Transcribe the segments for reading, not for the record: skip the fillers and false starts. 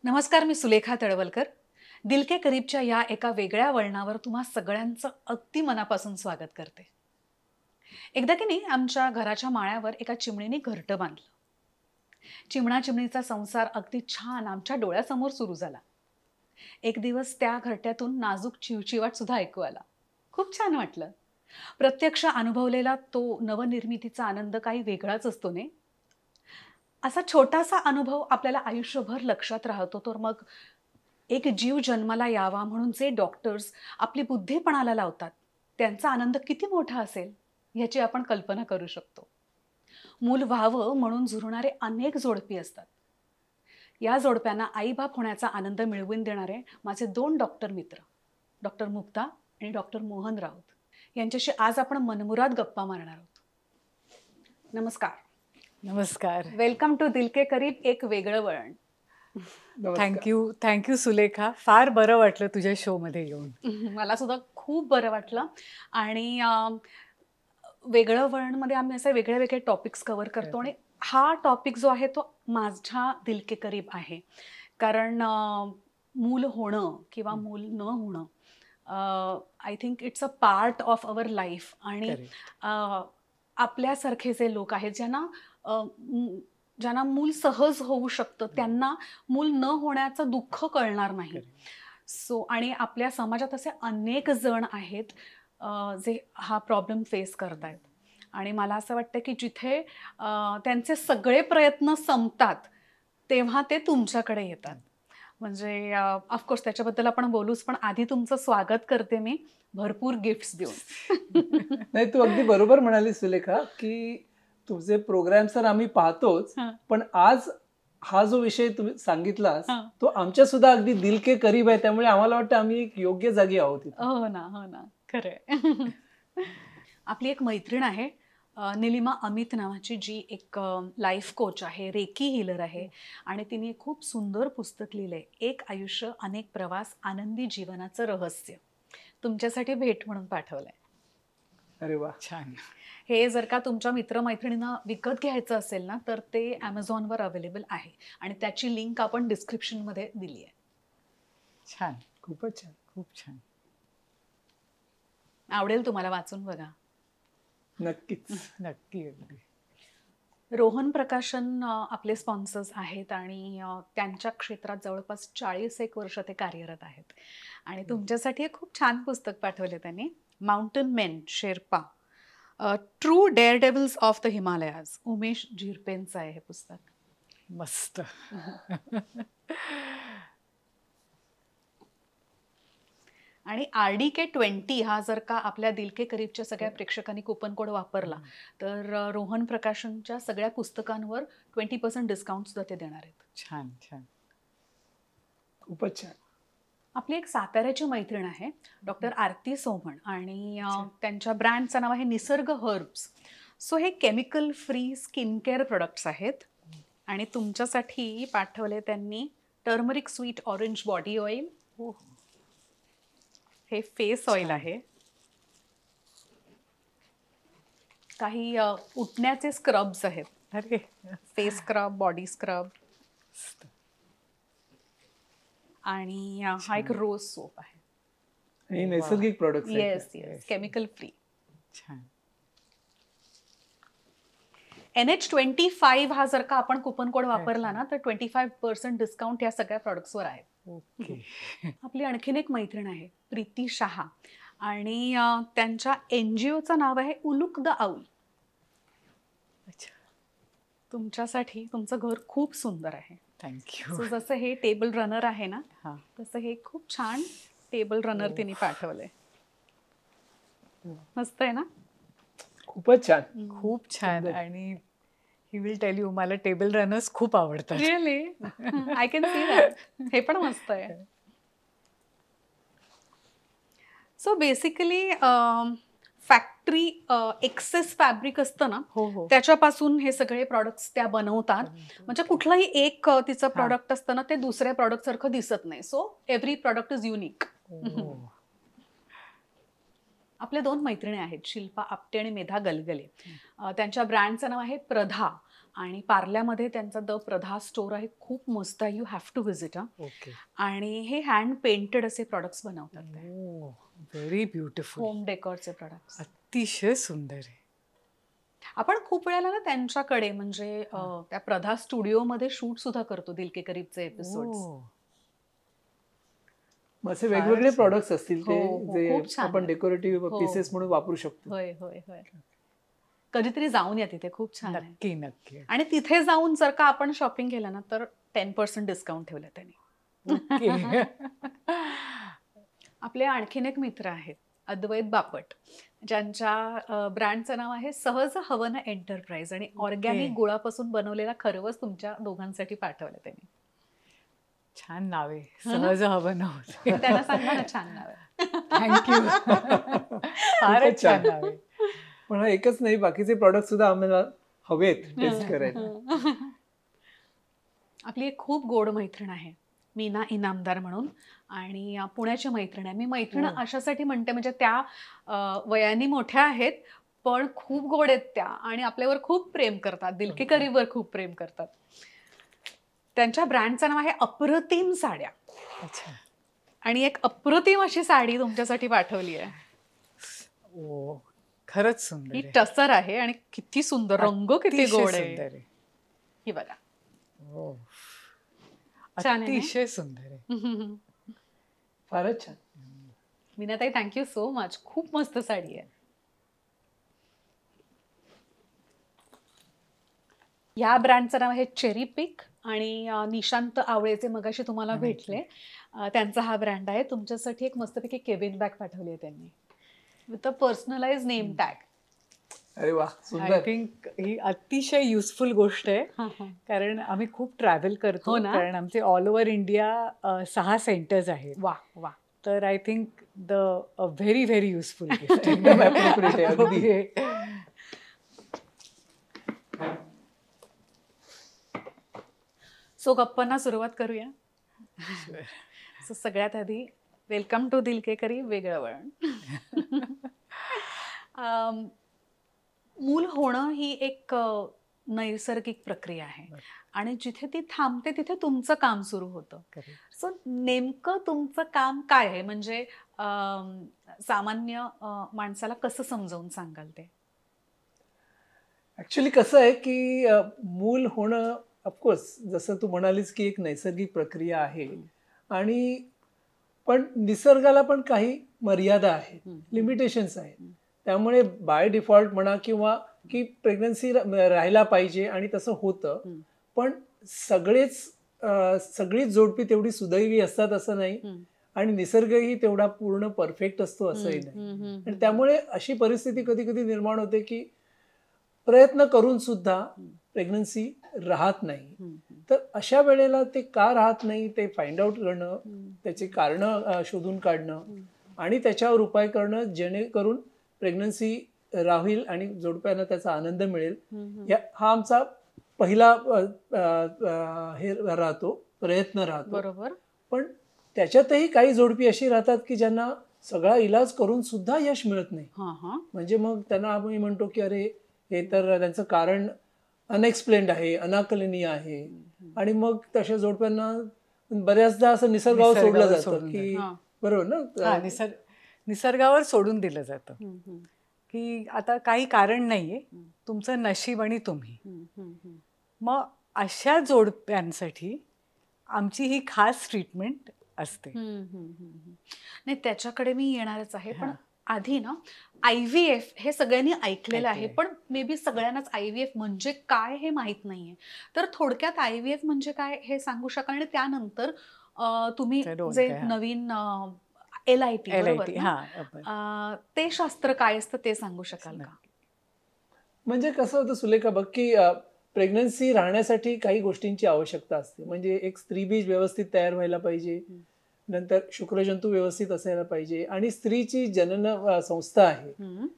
नमस्कार, मी सुलेखा तळवलकर. दिल के करीबच्या या एका वेगळ्या वळणावर तुम्हा सगळ्यांचं अगदी मनापासून स्वागत करते. एकदा की नाही आमच्या घराच्या माळ्यावर एका चिमणीने घरटं बांधलं. चिमणा चिमणीचा संसार अगदी छान आमच्या डोळ्यासमोर सुरू झाला. एक दिवस त्या घरट्यातून नाजूक चिवचिवाट सुद्धा ऐकू आला. खूप छान वाटलं. प्रत्यक्ष अनुभवलेला तो नवनिर्मितीचा आनंद काही वेगळाच असतो ने. असा छोटासा अनुभव आपल्याला आयुष्यभर लक्षात राहतो. तर मग एक जीव जन्माला यावा म्हणून जे डॉक्टर्स आपली बुद्धी पणाला लावतात, त्यांचा आनंद किती मोठा असेल याची आपण कल्पना करू शकतो. मूल व्हावं म्हणून झुरणारे अनेक जोडपी असतात. या जोडप्यांना आईबाप होण्याचा आनंद मिळवून देणारे माझे 2 डॉक्टर मित्र, डॉक्टर मुक्ता आणि डॉक्टर मोहन राऊत, यांच्याशी आज आपण मनमुराद गप्पा मारणार आहोत. नमस्कार. नमस्कार. वेलकम टू दिल के करीब, एक वेगळं वळण. थँक्यू सुलेखा. फार बरं वाटलं तुझ्या शो मध्ये येऊन. मला सुद्धा खूप बरं वाटलं. आणि वेगळं वळणमध्ये आम्ही असे वेगळे वेगळे टॉपिक्स कव्हर करतो आणि हा टॉपिक जो आहे तो माझ्या दिल के करीब आहे. कारण मूल होणं किंवा मूल न होणं I think it's a part of our life. आणि आपल्यासारखे जे लोक आहेत ज्यांना मूल सहज होऊ शकतं, त्यांना मूल न होण्याचं दुःख कळणार नाही. आणि आपल्या समाजात असे अनेक जण आहेत जे हा प्रॉब्लेम फेस करतायत. आणि मला असं वाटतं की जिथे त्यांचे सगळे प्रयत्न संपतात तेव्हा ते तुमच्याकडे येतात. म्हणजे ऑफकोर्स त्याच्याबद्दल आपण बोलूच, पण आधी तुमचं स्वागत करते मी भरपूर गिफ्ट्स देऊन. नाही, तू अगदी बरोबर म्हणाली सुलेखा की तुझे प्रोग्राम तर आम्ही पाहतोच, पण आज हा जो विषय तुम्ही सांगितलास तो आमच्या सुद्धा अगदी दिल के करीब आहे. त्यामुळे आम्हाला वाटतं आम्ही एक योग्य जागी आहोत. हो ना, हो ना, खरंय. आपली एक मैत्रीण आहे निलिमा अमित नावाची, जी एक लाईफ कोच आहे, रेकी हीलर आहे. आणि तिने खूप सुंदर पुस्तक लिहिलंय, एक आयुष्य अनेक प्रवास, आनंदी जीवनाचं रहस्य. तुमच्यासाठी भेट म्हणून पाठवलंय. अरे वा, छान. हे जर का तुमच्या मित्रमैत्रिणींना विकत घ्यायचं असेल ना, तर ते ॲमेझॉनवर अवेलेबल आहे आणि त्याची लिंक आपण डिस्क्रिप्शनमध्ये दिली आहे. छान, खूपच छान, खूप छान. आवडेल तुम्हाला वाचून बघा. नक्कीच. नक्की. अगदी. रोहन प्रकाशन आपले स्पॉन्सर्स आहेत आणि त्यांच्या क्षेत्रात जवळपास 40 वर्ष ते कार्यरत आहेत. आणि तुमच्यासाठी एक खूप छान पुस्तक पाठवले त्यांनी, mountain men Sherpa, true daredevils of the Himalayas. Umesh झिरपेंचं आहे हे पुस्तक. मस्त. आणि RDK20 हा जर का आपल्या दिल के करीबच्या सगळ्या प्रेक्षकांनी कुपन कोड वापरला तर रोहन प्रकाशनच्या सगळ्या पुस्तकांवर 20% डिस्काउंट सुद्धा ते देणार आहेत. छान छान, खूपच छान. आपली एक साताऱ्याची मैत्रीण आहे, डॉक्टर आरती सोमण, आणि त्यांच्या ब्रँडचं नाव आहे निसर्ग हर्ब्स. सो हे chemical free skin care products आहेत. आणि तुमच्यासाठी पाठवले त्यांनी turmeric sweet orange body oil. हे फेस ऑइल आहे. काही उठण्याचे स्क्रब्स आहेत. अरे, फेस स्क्रब, बॉडी स्क्रब. आणि हा एक रोज सोप आहे. हे नैसर्गिक प्रोडक्ट्स आहेत. Yes yes, chemical free. छान. NH25 हा जर का आपण कुपन कोड वापरला ना तर 25% डिस्काउंट या सगळ्या प्रोडक्ट्सवर आहे. ओके. आपली आणखीन एक मैत्रीण आहे, प्रीती शहा, आणि त्यांच्या NGOचं नाव आहे उलुक द आऊल. अच्छा. तुमच्यासाठी तुमचं घर खूप सुंदर आहे. थँक्यू. सो जसं हे टेबल रनर आहे ना, हां, तसं हे खूप छान टेबल रनर तिने पाठवलंय. मस्त आहे ना. खूपच छान, खूप छान. आणि ही विल टेल यू, मला टेबल रनर्स खूप आवडतात. Really, I can see that. हे पण मस्त आहे. So basically factory excess fabric असतं ना, हो हो, त्याच्यापासून हे सगळे प्रॉडक्ट्स त्या बनवतात. म्हणजे कुठलंही एक तिचं प्रॉडक्ट असतं ना, ते दुसऱ्या प्रॉडक्ट सारखं दिसत नाही. So every product is unique. आपल्या 2 मैत्रिणी आहेत, शिल्पा आपटे आणि मेधा गलगले. त्यांच्या ब्रँडचं नाव आहे प्रधा. आणि पार्ल्यामध्ये त्यांचा द प्रधा स्टोर आहे, खूप मस्त आहे, you have to visit. Okay. आणि हे हँड पेंटेड असे प्रॉडक्ट्स बनवतात ते, ओ, व्हेरी ब्युटिफुल. होम डेकोरचे प्रॉडक्ट्स. अतिशय सुंदर आहे. आपण खूप वेळेला ना त्यांच्याकडे म्हणजे त्या प्रधा स्टुडिओमध्ये शूट सुद्धा करतो दिल के करीबचे एपिसोड्स. ओ, असे वेगवेगळे फारच प्रॉडक्ट्स असतील ते हो, हो, जे खूप छान आपण आहे. डेकोरेटिव्ह हो. पीसेस म्हणून वापरू शकतो. होय होय होय. कधीतरी जाऊन या तिथे, खूप छान आहे. नक्की नक्की. आणि तिथे जाऊन जर का आपण शॉपिंग केलं ना तर 10% डिस्काउंट ठेवलं त्यांनी. ओके. आपले आणखीन एक मित्र आहेत, अद्वैत बापट, ज्यांच्या ब्रँडचं नाव आहे सहज हवन एंटरप्राइज, आणि ऑर्गॅनिक गुळापासून बनवलेला खरवस तुमच्या दोघांसाठी पाठवलं त्यांनी. छान नाव आहे. हो ना? सहज हवं नव्हतं. त्यांना सांगा ना, छान नाव आहे. थँक्यू. फारच छान. छान नाव आहे. पण हा एकच नाही, बाकीचे प्रॉडक्ट सुद्धा आम्हाला हवेत टेस्ट करायला. आपली एक खूप गोड मैत्रीण आहे, मीना इनामदार म्हणून, आणि पुण्याची मैत्रीण आहे. मी मैत्रीण अशासाठी म्हणते म्हणजे त्या वयाने मोठ्या आहेत पण खूप गोड आहेत त्या, आणि आपल्यावर खूप प्रेम करतात, दिल के करीबवर खूप प्रेम करतात. त्यांच्या ब्रँडचं नाव आहे अप्रतिम साड्या, अच्छा. आणि एक अप्रतिम अशी साडी तुमच्यासाठी पाठवली आहे. ओ, खरंच सुंदर ही आहे. टसर आहे आणि किती सुंदर, रंग किती अतिशय गोड आहे. सुंदर आहे. ही बघा. ओ, छान आहे ना? अतिशय सुंदर आहे. फारच छान. मीनाताई, थँक्यू सो मच, खूप मस्त साडी आहे. या ब्रँडचं नाव आहे चेरी पिक, आणि निशांत आवळेचे मगाशी तुम्हाला भेटले, त्यांचा हा ब्रँड आहे. तुमच्यासाठी एक मस्तपैकी केबिन बॅग पाठवली आहे त्यांनी, with a personalise name tag. अरे वा, आय सुंदर. थिंक ही अतिशय युजफुल गोष्ट आहे, कारण आम्ही खूप ट्रॅव्हल करतो. हो ना? कारण आमचे ऑल ओव्हर इंडिया 6 सेंटर्स आहेत. वा वा. तर I think very very useful gift. एकदम appropriate आहे, अगदी. सो गप्पांना सुरुवात करूया. सो सगळ्यात आधी वेलकम टू दिल के करी वेगळं वळण. मूल होणं ही एक नैसर्गिक प्रक्रिया आहे, आणि जिथे ती थांबते तिथे तुमचं काम सुरू होतं. सो नेमकं तुमचं काम काय आहे, म्हणजे सामान्य माणसाला कसं समजावून सांगाल ते? ऍक्च्युली कसं आहे की मूल होणं ऑफकोर्स जसं तू म्हणालीस की एक नैसर्गिक प्रक्रिया आहे, आणि पण निसर्गाला पण काही मर्यादा आहेत, लिमिटेशन्स आहेत. त्यामुळे बाय डिफॉल्ट म्हणा किंवा की प्रेग्नन्सी राहायला पाहिजे आणि तसं होतं, पण सगळीच जोडपी तेवढी सुदैवी असतात असं नाही, आणि निसर्गही तेवढा पूर्ण परफेक्ट असतो असंही नाही. आणि त्यामुळे अशी परिस्थिती कधी कधी निर्माण होते की प्रयत्न करून सुद्धा प्रेग्नन्सी राहत नाही. तर अशा वेळेला ते का राहत नाही ते फाइंड आउट करणं, त्याची कारणं शोधून काढणं, आणि त्याच्यावर उपाय करणं जेणेकरून प्रेग्नन्सी राहील आणि जोडप्यांना त्याचा आनंद मिळेल. हा आमचा पहिला हे राहतो, प्रयत्न राहतो. बरोबर. पण त्याच्यातही काही जोडपी अशी राहतात की ज्यांना सगळा इलाज करून सुद्धा यश मिळत नाही. म्हणजे मग त्यांना आम्ही म्हणतो की अरे हे तर त्यांचं कारण अनएक्सप्लेन्ड आहे, अनाकलनीय आहे, आणि मग तशा जोडप्यांना बऱ्याचदा असं निसर्गावर सोडलं जातं की बरोबर ना, निसर्गावर सोडून दिलं जातं की आता काही कारण नाहीये, तुमचं नशीब आणि तुम्ही. मग अशा जोडप्यांसाठी आमची ही खास ट्रीटमेंट असते. नाही, त्याच्याकडे मी येणारच आहे, पण आधी ना IVF हे सगळ्यांनी ऐकलेलं आहे, पण मे बी सगळ्यांनाच IVF म्हणजे काय हे माहित नाहीये. तर थोडक्यात IVF म्हणजे काय हे सांगू शकाल, आणि त्यानंतर तुम्ही जे नवीन LIT बरोबर ना, ते शास्त्र काय असतं ते सांगू शकाल का? म्हणजे कसं होतं सुलेखा बघ की प्रेग्नन्सी राहण्यासाठी काही गोष्टींची आवश्यकता असते. म्हणजे एक स्त्रीबीज व्यवस्थित तयार व्हायला पाहिजे, नंतर शुक्रजंतू व्यवस्थित असायला पाहिजे, आणि स्त्रीची जनन संस्था आहे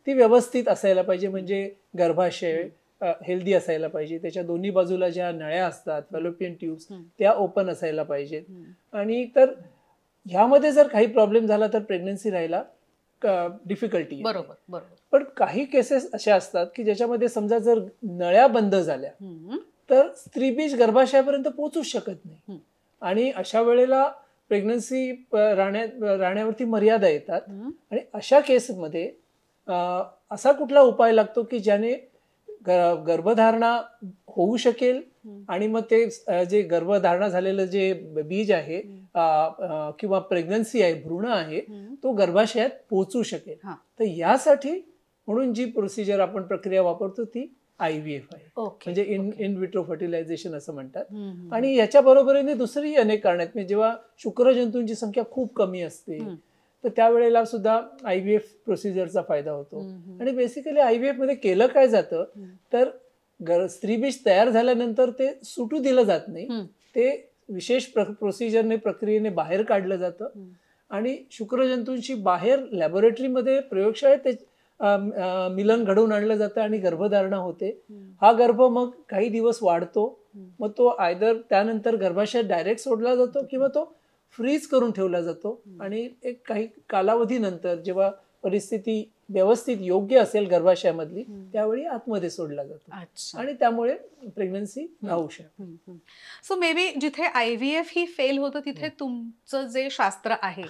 ती व्यवस्थित असायला पाहिजे. म्हणजे गर्भाशय हेल्दी असायला पाहिजे, त्याच्या दोन्ही बाजूला ज्या नळ्या असतात फॅलोपियन ट्यूब्स त्या ओपन असायला पाहिजेत. आणि तर ह्यामध्ये जर काही प्रॉब्लेम झाला तर प्रेग्नन्सी राहायला डिफिकल्टी. बरोबर बरोबर. पण काही केसेस अशा असतात की ज्याच्यामध्ये समजा जर नळ्या बंद झाल्या तर स्त्रीबीज गर्भाशयापर्यंत पोहोचूच शकत नाही आणि अशा वेळेला प्रेग्नन्सी राहण्यावरती मर्यादा येतात आणि अशा केसमध्ये असा कुठला उपाय लागतो की ज्याने गर्भधारणा होऊ शकेल आणि मग ते जे गर्भधारणा झालेलं जे बीज आहे किंवा प्रेग्नन्सी आहे, भ्रूण आहे, तो गर्भाशयात पोहोचू शकेल. तर यासाठी म्हणून जी प्रोसिजर आपण प्रक्रिया वापरतो ती IVF आहे, म्हणजे इन विट्रो फर्टिलायझेशन असं म्हणतात. आणि याच्या बरोबरीने दुसरी अनेक कारण आहेत. म्हणजे जेव्हा शुक्रजंतूंची संख्या खूप कमी असते तर त्यावेळेला सुद्धा IVF प्रोसिजरचा फायदा होतो. आणि बेसिकली IVF मध्ये केलं काय जातं तर स्त्रीबीज तयार झाल्यानंतर ते सुटू दिलं जात नाही, ते विशेष प्रोसिजरने प्रक्रियेने बाहेर काढलं जातं आणि शुक्रजंतूंशी बाहेर लॅबोरेटरीमध्ये प्रयोगशाळेत मिलन घडवून आणलं जातं आणि गर्भधारणा होते. हा गर्भ मग काही दिवस वाढतो, मग तो आयदर त्यानंतर गर्भाशयात डायरेक्ट सोडला जातो किंवा तो फ्रीज करून ठेवला जातो आणि एक काही कालावधीनंतर जेव्हा परिस्थिती व्यवस्थित योग्य असेल गर्भाशयामधली त्यावेळी आतमध्ये सोडला जातो आणि त्यामुळे प्रेग्नन्सी राहू शकते. सो मे बी जिथे IVF ही फेल होतं तिथे तुमचं जे शास्त्र आहे,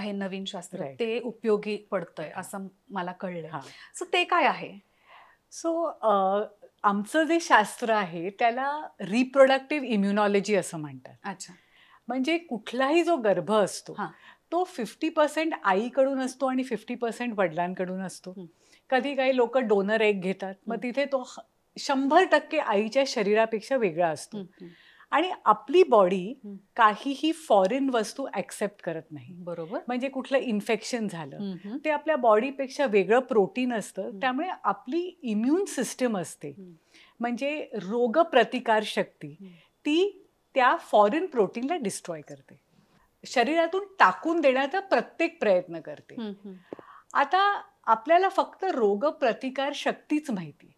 हे नवीन शास्त्र, ते उपयोगी पडतंय असं मला कळलं. सो ते काय आहे? सो आमचं जे शास्त्र आहे त्याला रिप्रोडक्टिव्ह इम्युनॉलॉजी असं म्हणतात. अच्छा. म्हणजे कुठलाही जो गर्भ असतो तो 50% आईकडून असतो आणि 50% वडिलांकडून असतो. कधी काही लोक डोनर एग घेतात, मग तिथे तो 100% आईच्या शरीरापेक्षा वेगळा असतो. आणि आपली बॉडी काहीही फॉरेन वस्तू ऍक्सेप्ट करत नाही. बरोबर. म्हणजे कुठलं इन्फेक्शन झालं ते आपल्या बॉडीपेक्षा वेगळं प्रोटीन असतं, त्यामुळे आपली इम्युन सिस्टम असते, म्हणजे रोगप्रतिकार शक्ती, ती त्या फॉरेन प्रोटीनला डिस्ट्रॉय करते, शरीरातून टाकून देण्याचा प्रत्येक प्रयत्न करते. आता आपल्याला फक्त रोगप्रतिकार शक्तीच माहिती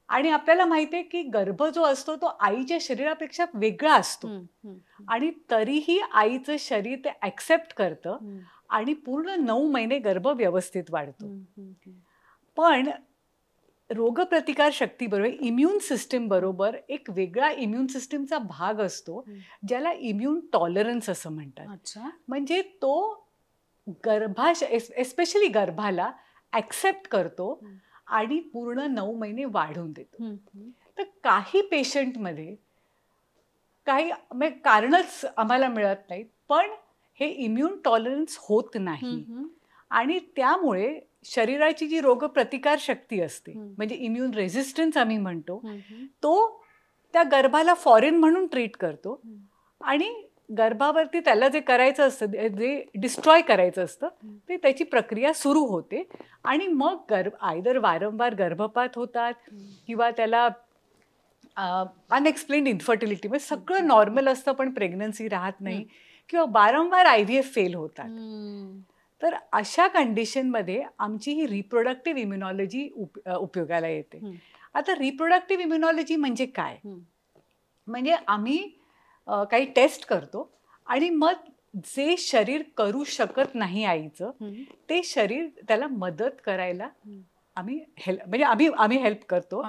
आणि आपल्याला माहिती आहे की गर्भ जो असतो तो आईच्या शरीरापेक्षा वेगळा असतो आणि तरीही आईचं शरीर ते ऍक्सेप्ट करतं आणि पूर्ण 9 महिने गर्भ व्यवस्थित वाढतो. पण रोगप्रतिकार शक्ती बरोबर इम्युन सिस्टीम बरोबर एक वेगळा इम्युन सिस्टीमचा भाग असतो ज्याला इम्युन टॉलरन्स असं म्हणतात. म्हणजे तो एस्पेशली गर्भाला ऍक्सेप्ट करतो आणि पूर्ण 9 महिने वाढवून देतो. तर काही पेशंटमध्ये काही कारणच आम्हाला मिळत नाही, पण हे इम्युन टॉलरन्स होत नाही आणि त्यामुळे शरीराची जी रोगप्रतिकार शक्ती असते, म्हणजे इम्युन रेझिस्टन्स आम्ही म्हणतो, तो त्या गर्भाला फॉरेन म्हणून ट्रीट करतो आणि गर्भावरती त्याला जे करायचं असतं, जे डिस्ट्रॉय करायचं असतं, ते त्याची प्रक्रिया सुरू होते आणि मग आयदर वारंवार गर्भपात होतात किंवा त्याला अनएक्सप्लेन्ड इन्फर्टिलिटी, म्हणजे सगळं नॉर्मल असतं पण प्रेग्नन्सी राहत नाही किंवा वारंवार IVF फेल होतात. तर अशा कंडिशनमध्ये आमची ही रिप्रोडक्टिव्ह इम्युनॉलॉजी उपयोगाला येते. आता रिप्रोडक्टिव्ह इम्युनॉलॉजी म्हणजे काय? म्हणजे आम्ही काही टेस्ट करतो आणि मग जे शरीर करू शकत नाही आईचं, ते शरीर त्याला मदत करायला आम्ही हेल्प करतो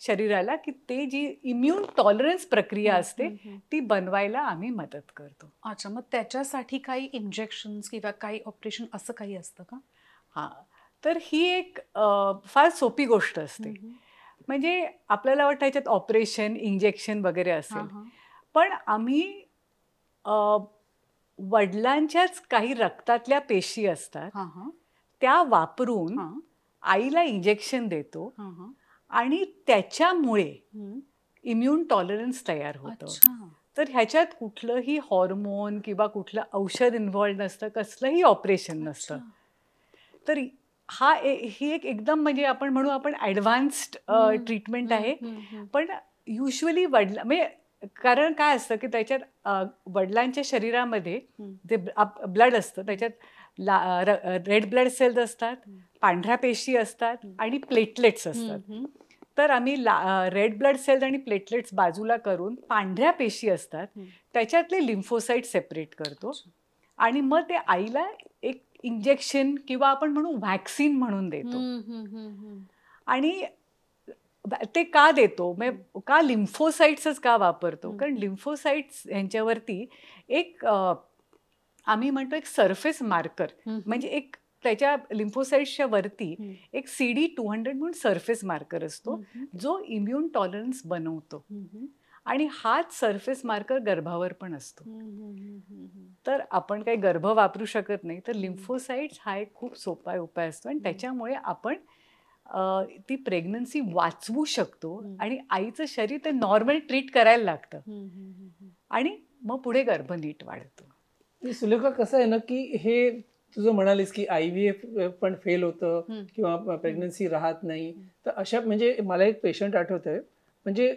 शरीराला, की ते जी इम्युन टॉलरन्स प्रक्रिया असते ती बनवायला आम्ही मदत करतो. अच्छा. मग त्याच्यासाठी काही इंजेक्शन्स किंवा काही ऑपरेशन असं काही असतं का? हां, तर ही एक फार सोपी गोष्ट असते. म्हणजे आपल्याला वाटतं याच्यात ऑपरेशन, इंजेक्शन वगैरे असेल, पण आम्ही वडिलांच्याच काही रक्तातल्या पेशी असतात त्या वापरून आईला इंजेक्शन देतो आणि त्याच्यामुळे इम्युन टॉलरन्स तयार होतं. तर ह्याच्यात कुठलंही हॉर्मोन किंवा कुठलं औषध इन्व्हॉल्व नसतं, कसलंही ऑपरेशन नसतं. तर ही एक एकदम म्हणजे आपण म्हणू आपण ॲडव्हान्स्ड ट्रीटमेंट आहे. पण युजली म्हणजे कारण काय असतं की त्याच्यात वडिलांच्या शरीरामध्ये जे ब्लड असतं त्याच्यात रेड ब्लड सेल्स असतात, पांढऱ्या पेशी असतात आणि प्लेटलेट्स असतात. तर आम्ही रेड ब्लड सेल्स आणि प्लेटलेट्स बाजूला करून पांढऱ्या पेशी असतात त्याच्यातले लिम्फोसाइट सेपरेट करतो आणि मग ते आईला एक इंजेक्शन किंवा आपण म्हणू व्हॅक्सिन म्हणून देतो. आणि ते का देतो, म्हणजे का लिम्फोसाइट्सच का वापरतो, कारण लिम्फोसाइट्स ह्यांच्यावरती एक आम्ही म्हणतो एक सरफेस मार्कर, म्हणजे एक त्याच्या लिम्फोसाइट्सच्या वरती एक CD200 म्हणून सरफेस मार्कर असतो जो इम्युन टॉलरन्स बनवतो. आणि हाच सरफेस मार्कर गर्भावर पण असतो. तर आपण काही गर्भ वापरू शकत नाही, तर लिम्फोसाइट्स हा एक खूप सोपा उपाय असतो आणि त्याच्यामुळे आपण ती प्रेग्नन्सी वाचवू शकतो आणि आईचं शरीर ते नॉर्मल ट्रीट करायला लागतं आणि मग पुढे गर्भ नीट वाढतो. सुलेखा, कसं आहे ना की हे तुझं म्हणालीस की IVF पण फेल होतं किंवा प्रेग्नन्सी राहत नाही, तर अशा म्हणजे मला एक पेशंट आठवत आहे, म्हणजे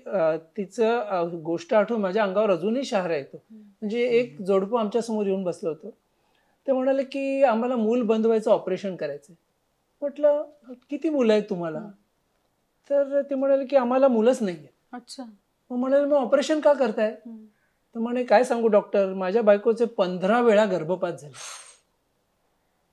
तिचं गोष्ट आठवून माझ्या अंगावर अजूनही शहारा येतो. म्हणजे एक जोडपं आमच्या समोर येऊन बसलं होतं. ते म्हणाले की आम्हाला मूल बंद व्हायचं ऑपरेशन करायचं. म्हटलं किती मुलं आहेत तुम्हाला? तर ते म्हणाले की आम्हाला मुलंच नाहीये. अच्छा. मग म्हणाले मग ऑपरेशन का करताय? तर म्हणे काय सांगू डॉक्टर, माझ्या बायकोचे 15 वेळा गर्भपात झाले,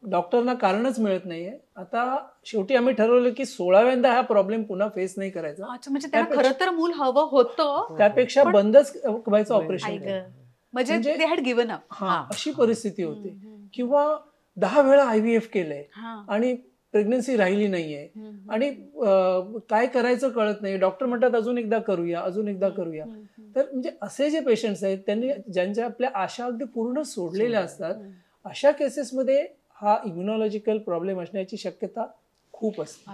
डॉक्टरना कारणच मिळत नाहीये. आता शेवटी आम्ही ठरवलं की 16व्यांदा हा प्रॉब्लेम पुन्हा फेस नाही करायचा. अच्छा, म्हणजे त्यांना खरं तर मूल हवं होतं, त्यापेक्षा बंदच व्हायचं ऑपरेशन. म्हणजे दे हॅड गिव्हन अप. हा, अशी परिस्थिती होते. किंवा 10 वेळा IVF केलंय आणि प्रेग्नन्सी राहिली नाहीये आणि काय करायचं कळत नाही. डॉक्टर म्हणतात अजून एकदा करूया, अजून एकदा करूया. तर म्हणजे असे जे पेशंट्स आहेत त्यांनी ज्यांच्या आपल्या आशा अगदी पूर्ण सोडलेल्या असतात, अशा केसेसमध्ये हा इम्युनॉलॉजिकल प्रॉब्लेम असण्याची शक्यता खूप असते.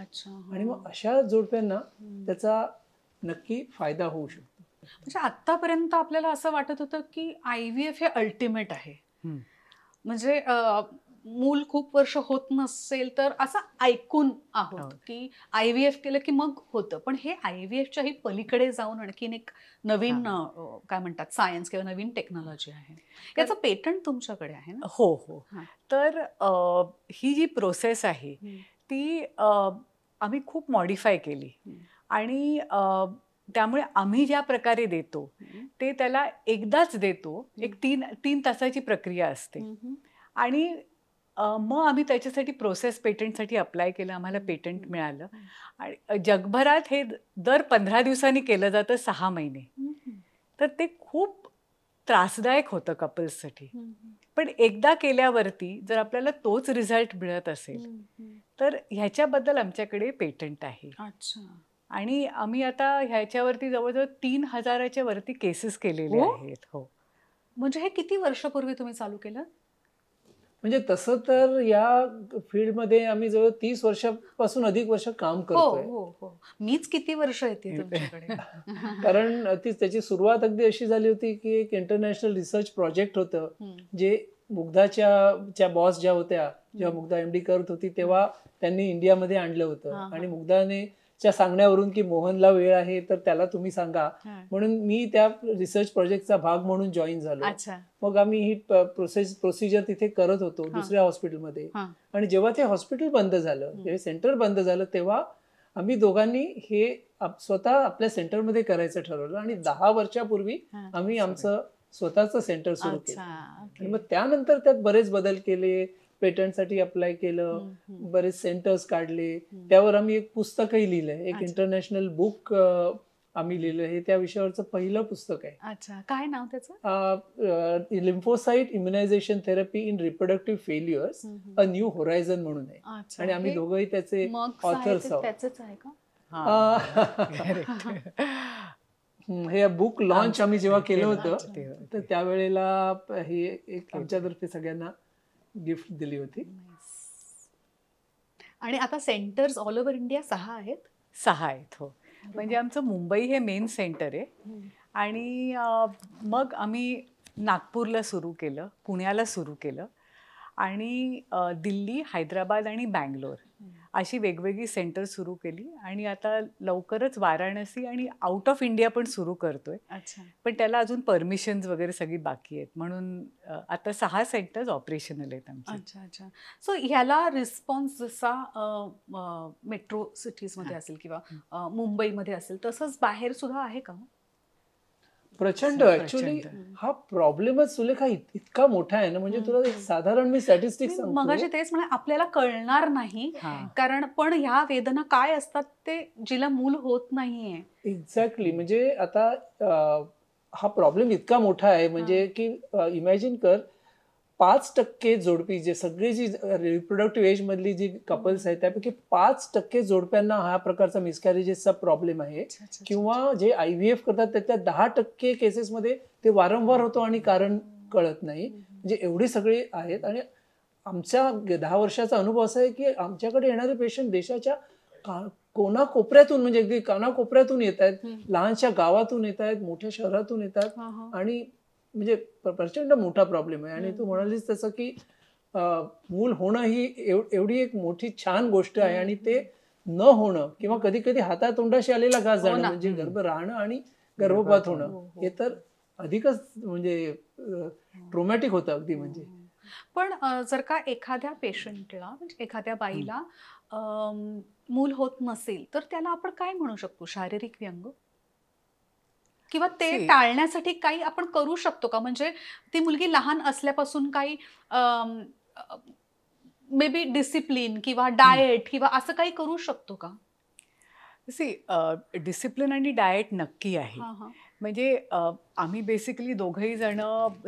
आणि मग अशा जोडप्यांना त्याचा नक्की फायदा होऊ शकतो. म्हणजे आतापर्यंत आपल्याला असं वाटत होतं की IVF हे अल्टिमेट आहे, म्हणजे मूल खूप वर्ष होत नसेल तर असं ऐकून आहोत की IVF केलं की मग होतं, पण हे IVFच्याही पलीकडे जाऊन आणखीन एक नवीन काय म्हणतात सायन्स किंवा नवीन टेक्नॉलॉजी आहे. याचं पेटंट तुमच्याकडे आहे ना? हो हो. तर ही जी प्रोसेस आहे ती आम्ही खूप मॉडिफाय केली आणि त्यामुळे आम्ही ज्या प्रकारे देतो ते त्याला एकदाच देतो. एक 3 तासाची प्रक्रिया असते आणि मग आम्ही त्याच्यासाठी प्रोसेस पेटंटसाठी अप्लाय केलं. आम्हाला पेटंट मिळालं आणि जगभरात हे दर 15 दिवसांनी केलं जातं 6 महिने. तर ते खूप त्रासदायक होतं कपल्ससाठी. पण एकदा केल्यावरती जर आपल्याला तोच रिझल्ट मिळत असेल तर ह्याच्याबद्दल आमच्याकडे पेटंट आहे. अच्छा. आणि आम्ही आता ह्याच्यावरती जवळजवळ 3000च्या वरती केसेस केलेले आहेत. हो. म्हणजे हे किती वर्षापूर्वी तुम्ही चालू केलं? म्हणजे तसं तर या फील्डमध्ये आम्ही जवळ 30 वर्षापासून अधिक वर्ष काम करतोय. मीच किती वर्ष येते तुमच्याकडे. कारण त्याची सुरुवात अगदी अशी झाली होती की एक इंटरनॅशनल रिसर्च प्रोजेक्ट होतं, जे मुग्धाच्या बॉस ज्या होत्या, जेव्हा मुग्धा MD करत होती तेव्हा त्यांनी इंडियामध्ये आणलं होतं आणि मुग्धाने च्या सांगण्यावरून की मोहनला वेळ आहे तर त्याला तुम्ही सांगा, म्हणून मी त्या रिसर्च प्रोजेक्टचा भाग म्हणून जॉईन झालो. मग आम्ही ही प्रोसिजर तिथे करत होतो दुसऱ्या हॉस्पिटलमध्ये. आणि जेव्हा ते हॉस्पिटल बंद झालं, जेव्हा सेंटर बंद झालं, तेव्हा आम्ही दोघांनी हे स्वतः आपल्या सेंटरमध्ये करायचं ठरवलं आणि 10 वर्षापूर्वी आम्ही आमचं स्वतःचं सेंटर सुरू केलं. आणि मग त्यानंतर त्यात बरेच बदल केले, पेटंटसाठी अप्लाय केलं, बरेच सेंटर्स काढले, त्यावर आम्ही एक पुस्तकही लिहिलंय, एक इंटरनॅशनल बुक आम्ही लिहिलं. हे त्या विषयावरचं पहिलं पुस्तक आहे. अच्छा, काय नाव त्याचं? Lymphocyte immunization therapy in reproductive failures, a new horizon म्हणून आहे. आणि आम्ही दोघंही त्याचे ऑथर्स आहोत. हे बुक लॉन्च आम्ही जेव्हा केलं होतं तर त्यावेळेला हे एक आमच्यातर्फे सगळ्यांना गिफ्ट दिली होती. आणि आता सेंटर्स ऑल ओव्हर इंडिया 6 आहेत? 6 आहेत. हो. म्हणजे आमचं मुंबई हे मेन सेंटर आहे आणि मग आम्ही नागपूरला सुरू केलं, पुण्याला सुरू केलं आणि दिल्ली, हैदराबाद आणि बँगलोर अशी वेगवेगळी सेंटर सुरू केली आणि आता लवकरच वाराणसी आणि आउट ऑफ इंडिया पण सुरू करतोय. पण त्याला अजून परमिशन्स वगैरे सगळी बाकी आहेत, म्हणून आता 6 सेंटर्स ऑपरेशनल आहेत आमचे. अच्छा अच्छा. सो ह्याला रिस्पॉन्स जसा मेट्रो सिटीजमध्ये असेल किंवा मुंबईमध्ये असेल तसंच बाहेर सुद्धा आहे का? प्रचंड ऍक्च्युअली हा प्रॉब्लेमच सुलेखा इतका मोठा आहे ना, म्हणजे तुला एक साधारण मी स्टॅटिस्टिक्स सांगतो. मगाशी तेच म्हणा, आपल्याला कळणार नाही, हा. कारण पण ह्या वेदना काय असतात ते जिला मूल होत नाहीये. एक्झॅक्टली, म्हणजे आता हा प्रॉब्लेम इतका मोठा आहे म्हणजे की इमॅजिन कर 5% जोडपी, जे सगळी जी रिप्रोडक्टिव्ह एज मधली जी कपल्स आहेत त्यापैकी 5% जोडप्यांना हा प्रकारचा मिसकॅरेजेसचा प्रॉब्लेम आहे. किंवा जे IVF करतात त्याच्या 10% केसेसमध्ये ते वारंवार होतो आणि कारण कळत नाही. म्हणजे एवढी सगळी आहेत. आणि आमच्या 10 वर्षाचा अनुभव असा आहे की आमच्याकडे येणारे पेशंट देशाच्या कोनाकोपऱ्यातून, म्हणजे अगदी कानाकोपऱ्यातून येत आहेत, लहानशा गावातून येत आहेत, मोठ्या शहरातून येतात. आणि म्हणजे प्रचंड मोठा प्रॉब्लेम आहे. आणि तू म्हणालीस तसं की मूल होणं ही एवढी एक मोठी छान गोष्ट आहे, आणि ते न होणं किंवा कधी कधी हातातोंडाशी आलेला घास जाणं, म्हणजे गर्भ राहणं आणि गर्भपात होणं, हे तर अधिकच म्हणजे ट्रोमॅटिक होतं अगदी. म्हणजे पण जर का एखाद्या पेशंटला, म्हणजे एखाद्या बाईला मूल होत नसेल तर त्याला आपण काय म्हणू शकतो? शारीरिक व्यंग? किंवा ते टाळण्यासाठी काही आपण करू शकतो का? म्हणजे ती मुलगी लहान असल्यापासून काही मे बी डिसिप्लिन किंवा डाएट किंवा असं काही करू शकतो का? डिसिप्लिन आणि डाएट नक्की आहे. म्हणजे आम्ही बेसिकली दोघंही जण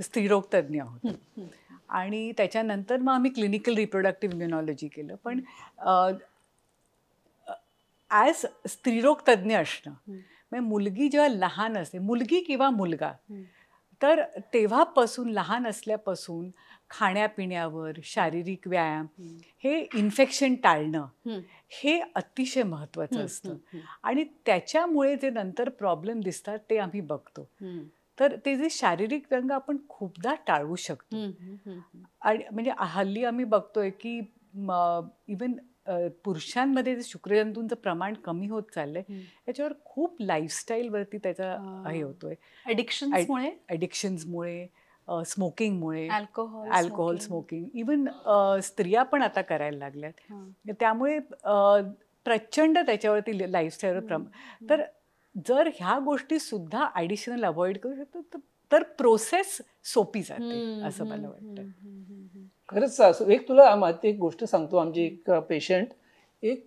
स्त्रीरोग तज्ज्ञ आहोत, आणि त्याच्यानंतर मग आम्ही क्लिनिकल रिप्रोडक्टिव्ह इम्युनॉलॉजी केलं. पण ॲज स्त्रीरोग तज्ज्ञ असणं, म्हणजे मुलगी जेव्हा लहान असते, मुलगी किंवा मुलगा, तर तेव्हापासून, लहान असल्यापासून खाण्यापिण्यावर, शारीरिक व्यायाम, हे इन्फेक्शन टाळणं हे अतिशय महत्त्वाचं असतं. आणि त्याच्यामुळे जे नंतर प्रॉब्लेम दिसतात ते आम्ही बघतो. तर ते जे शारीरिक व्यंग आपण खूपदा टाळू शकतो. आणि म्हणजे हल्ली आम्ही बघतोय की इवन पुरुषांमध्ये जे शुक्रजंतूंचं प्रमाण कमी होत चाललंय, याच्यावर खूप लाईफस्टाईलवरती त्याचा हे होतोय. ॲडिक्शन्समुळे, स्मोकिंगमुळे, अल्कोहोल स्मोकिंग, इवन स्त्रिया पण आता करायला लागल्यात. त्यामुळे प्रचंड त्याच्यावरती लाईफस्टाईलवर तर जर ह्या गोष्टी सुद्धा ॲडिशनल अवॉइड करू शकतो तर प्रोसेस सोपी जाते, असं मला वाटतं. खरंच. एक तुला एक गोष्ट सांगतो. आमची एक पेशंट, एक